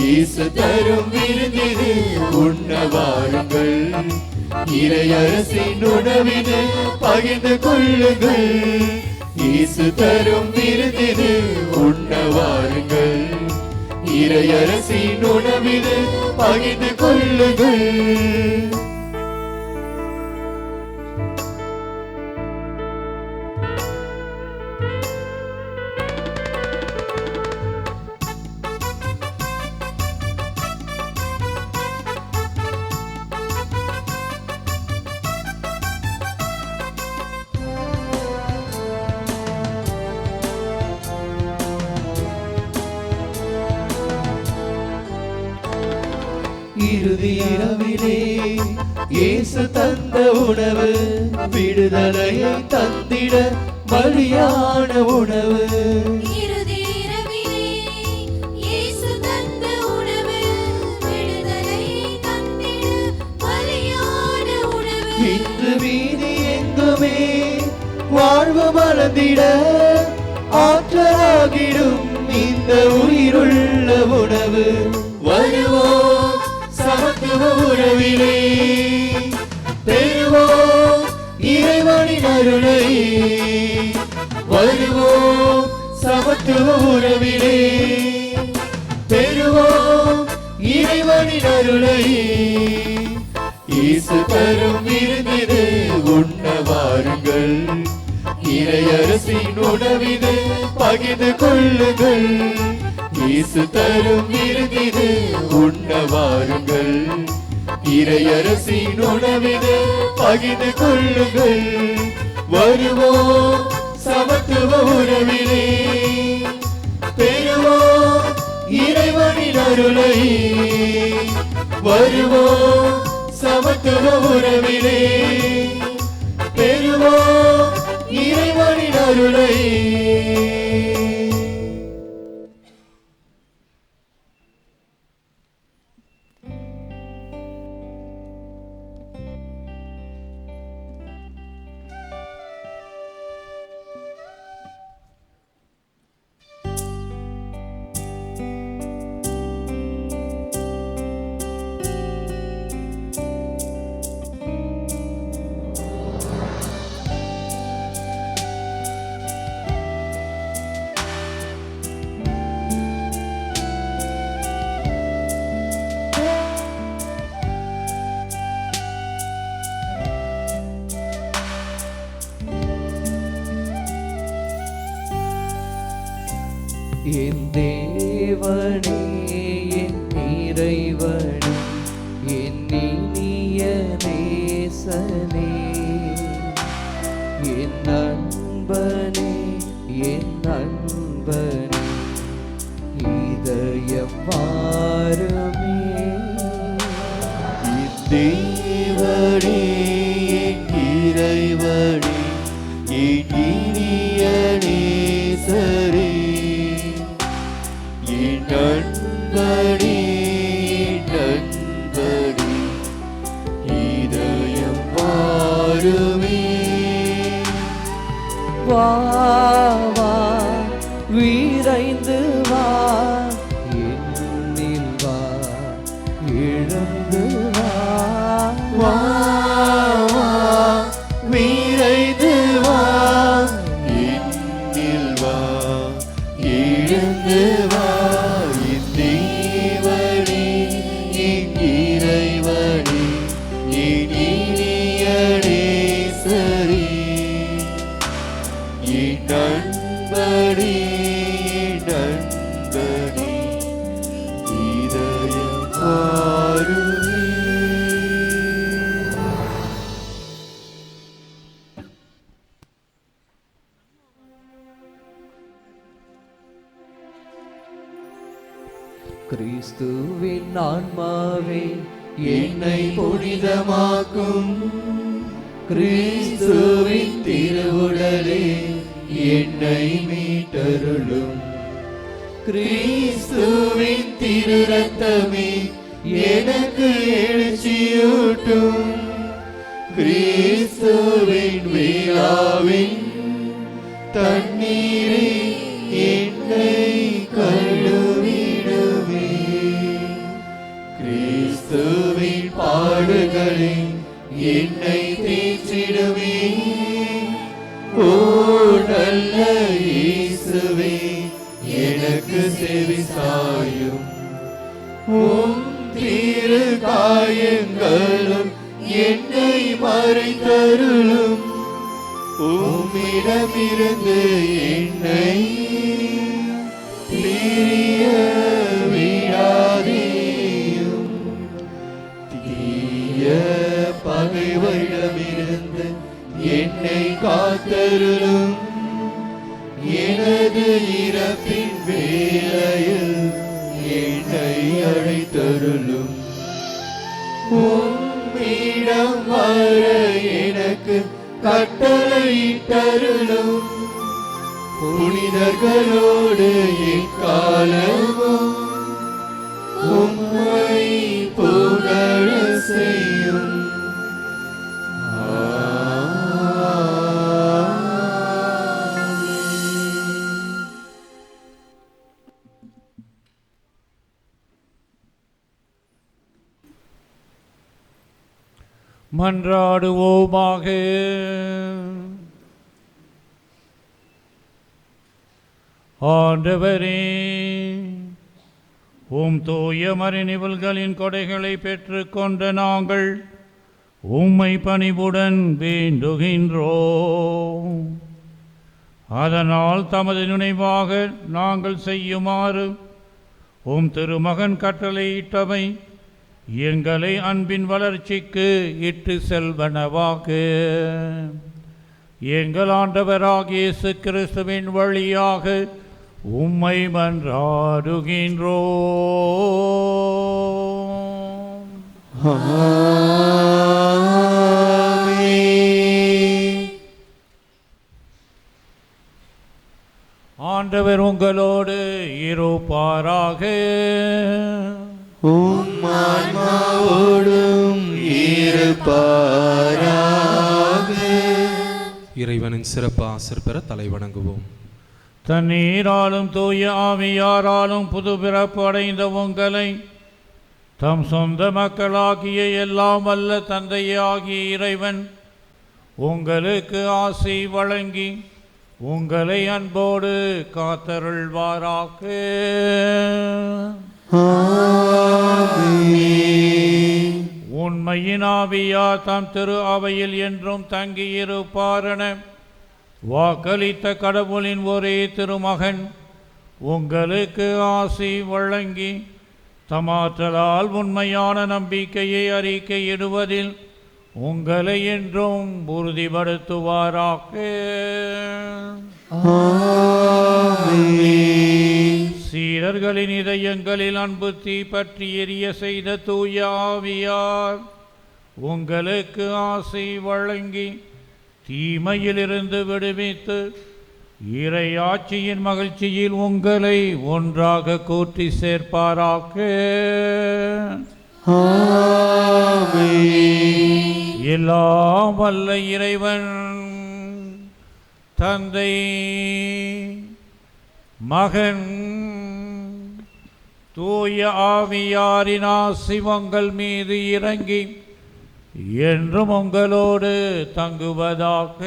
இயேசு தரும் விருந்திது உண்ண வாருங்கள் இறையரசின் உணவிது பகிர்ந்து கொள்ளுங்கள் இயேசு தரும் விருந்திது உண்ண வாருங்கள் இறையரசின் உணவிது பகிர்ந்து கொள்ளுங்கள் இறுதி இரவிலே இயேசு தந்த உணவு விடுதலையை தந்திட பலியான உணவு இறுதி இரவிலே இயேசு தந்த உணவு விடுதலையை தந்திட பலியான உணவு இன்று வீதி எங்குமே வாழ்வு மலர்ந்திட ஆற்றலாகிடும் இந்த உயிருள்ள உணவு வருவோம் சமத்துவ உறவிலே பெறுவோம் இறைவனின் அருளை வருவோம் சமத்துவ உறவிலே பெறுவோம் இறைவனின் அருளை இயேசு தரும் விருந்திது உண்ண வாருங்கள் இறையரசின் உணவிது பகிர்ந்து கொள்ளுங்கள் இயேசு தரும் விருந்திது உண்ண வாருங்கள் இறையரசின் உணவிது பகிர்ந்து கொள்ளுங்கள் வருவோம் சமத்துவ உறவிலே பெறுவோம் இறைவனின் அருளை வருவோம் சமத்துவ உறவிலே பெறுவோம் இறைவனின் அருளை என் தேவனே என் இறைவனே என் இனிய நேசனே என் நண்பனே என் நண்பனே இதயம் வாருமே என் தேவனே என் இறைவனே என் வா விரைந்து வா என்னில் வா எழுந்து வா வா வா விரைந்து வா என்னில் வா எழுந்து வா இத்தேவனே என் இறைவனே என் இனியனே சரி என் நண்பனே என் நண்பனே இதயம் பாருமே. கிறிஸ்துவின் ஆன்மாவே என்னை புனிதமாக்கும் கிறிஸ்துவின் திருவுடலே என்னை மீட்டருளும் கிறிஸ்துவின் திரு ரத்தமே எனக்கு எழுச்சியூட்டும் கிறிஸ்துவின் விழாவின் தண்ணீரே என்னை கழுவிடுமே கிறிஸ்துவின் பாடுகளே என்னை தேற்றிடுமே ஓ நல்ல இயேசுவே எனக்கு செவி சாயும் உம் திரு காயங்களும் என்னை மறைத்தருளும் உம்மிடமிருந்து என்னை பிரிய விடாதேயும் தீய பகைவரிடமிருந்து என்னை காத்தருளும் எனது இறப்பின் வேளையில் என்னை அழைத்தருளும் உம்மிடம் வர எனக்கு கட்டளையிட்டருளும் புனிதர்களோடு எக்காலமும் உம்மை புகழ செய்யும். மன்றாடுவோமாக. ஆண்டவரே, உம் தூய மறைநிவல்களின் கொடைகளை பெற்றுக்கொண்ட நாங்கள் உம்மை பணிவுடன் வேண்டுகின்றோம். அதனால் தமது நினைவாக நாங்கள் செய்யுமாறு உம் திருமகன் கட்டளையிட்டவை எங்களை அன்பின் வளர்ச்சிக்கு இட்டு செல்வனவாக. எங்கள் ஆண்டவராகிய இயேசு கிறிஸ்துவின் வழியாக உம்மை மன்றாடுகின்றோம். ஆண்டவர் உங்களோடு இருப்பாராக. உம் ஆன்மாவோடும் இருப்பாராக. இறைவனின் சிறப்பு ஆசிர் பெற தலைவணங்குவோம். தண்ணீராலும் தூய ஆவியாராலும் புது பிறப்பு அடைந்த உங்களை தம் சொந்த மக்களாகிய எல்லாம் வல்ல தந்தையாகிய இறைவன் உங்களுக்கு ஆசி வழங்கி உங்களை அன்போடு காத்தருள்வாராக. உண்மையின் ஆவியார் தம் திரு அவையில் என்றும் தங்கியிருப்பாரென வாக்களித்த கடவுளின் ஒரே திருமகன் உங்களுக்கு ஆசி வழங்கி தமாற்றலால் உண்மையான நம்பிக்கையை அறிக்கையிடுவதில் உங்களை என்றும் உறுதிப்படுத்துவாராக. சீடர்களின் இதயங்களில் அன்பு தீ பற்றி எரிய செய்த தூய ஆவியார் உங்களுக்கு ஆசி வழங்கி தீமையிலிருந்து விடுவித்து இறையாட்சியின் மகிழ்ச்சியில் உங்களை ஒன்றாக கூட்டி சேர்ப்பாராக. எல்லாம் வல்ல இறைவன் தந்தை மகன் தூய ஆவியாரின் ஆசிவங்கள் மீது இறங்கி என்றும் உங்களோடு தங்குவதாக.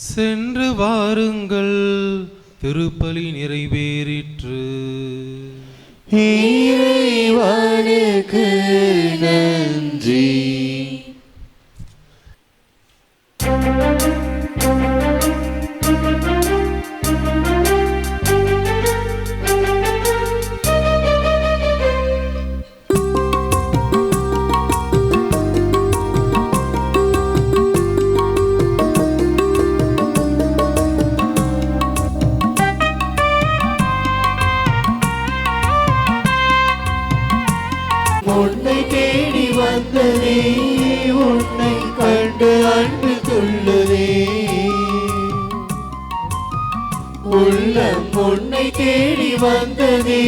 சென்று வாருங்கள், திருப்பலி நிறைவேறிற்று. இறைவனுக்கு நன்றி. உன்னை தேடி வந்ததே, உன்னை கண்டு அன்பு துள்ளுதே. உள்ளம் உன்னை தேடி வந்ததே,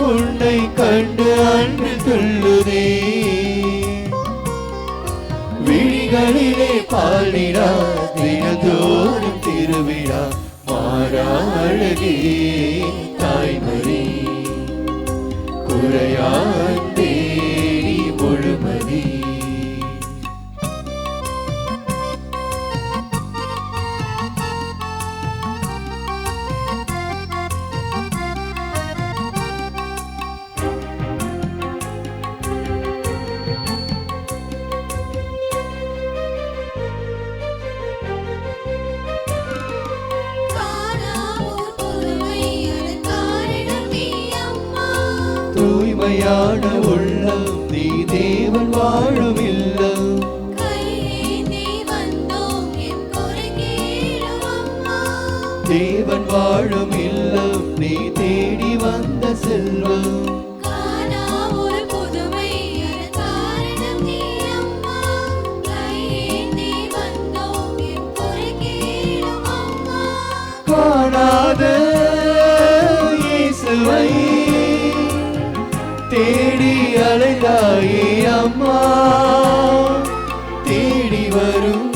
உன்னை கண்டு அன்பு துள்ளுதே. விழிகளிலே பாடிடா, தினதோறும் திருவிழா, மாறா அழகே தாய்மறி, குறையாந்தே முழுமதி. தூய்மையான உள்ளம் நீ தேவன் வாழும் இல்லம். தேவன் வாழும் இல்லம் நீ தேடி வந்த செல்வம். காணாத இயேசுவை தேடி அலைந்தாயே அம்மா, தேடி வரும்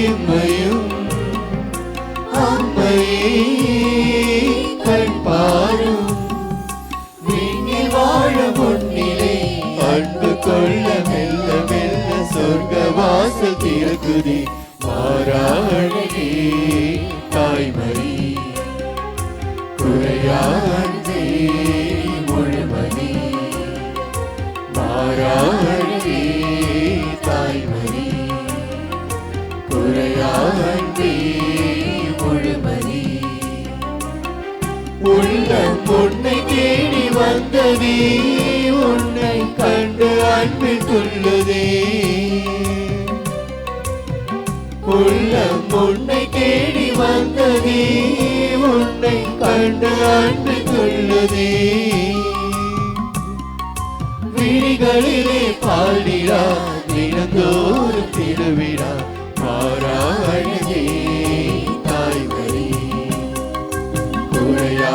எம்மையும் அம்மையே கண் பாரும். விண்ணில் வாழ முன்னிலே அன்பு கொள்ள மெல்ல மெல்ல சொர்க்க வாசல் திறக்குதே. மாறாழகே தாய்மறி, குறையாந்தே முழுமதி. மாறாழகே தாய்மறி, குறையாந்தே முழுமதி. உள்ளம் உன்னை தேடி வந்ததே, உன்னை கண்டு அன்பில் துள்ளுதே. உள்ளம் உன்னை தேடி வந்ததே, உன்னை கண்டு அன்பு துள்ளுதே. விழிகளிலே பாடிடா, தினந்தோறும் திருவிழா, மாறா அழகே தாய்மறி, குறையா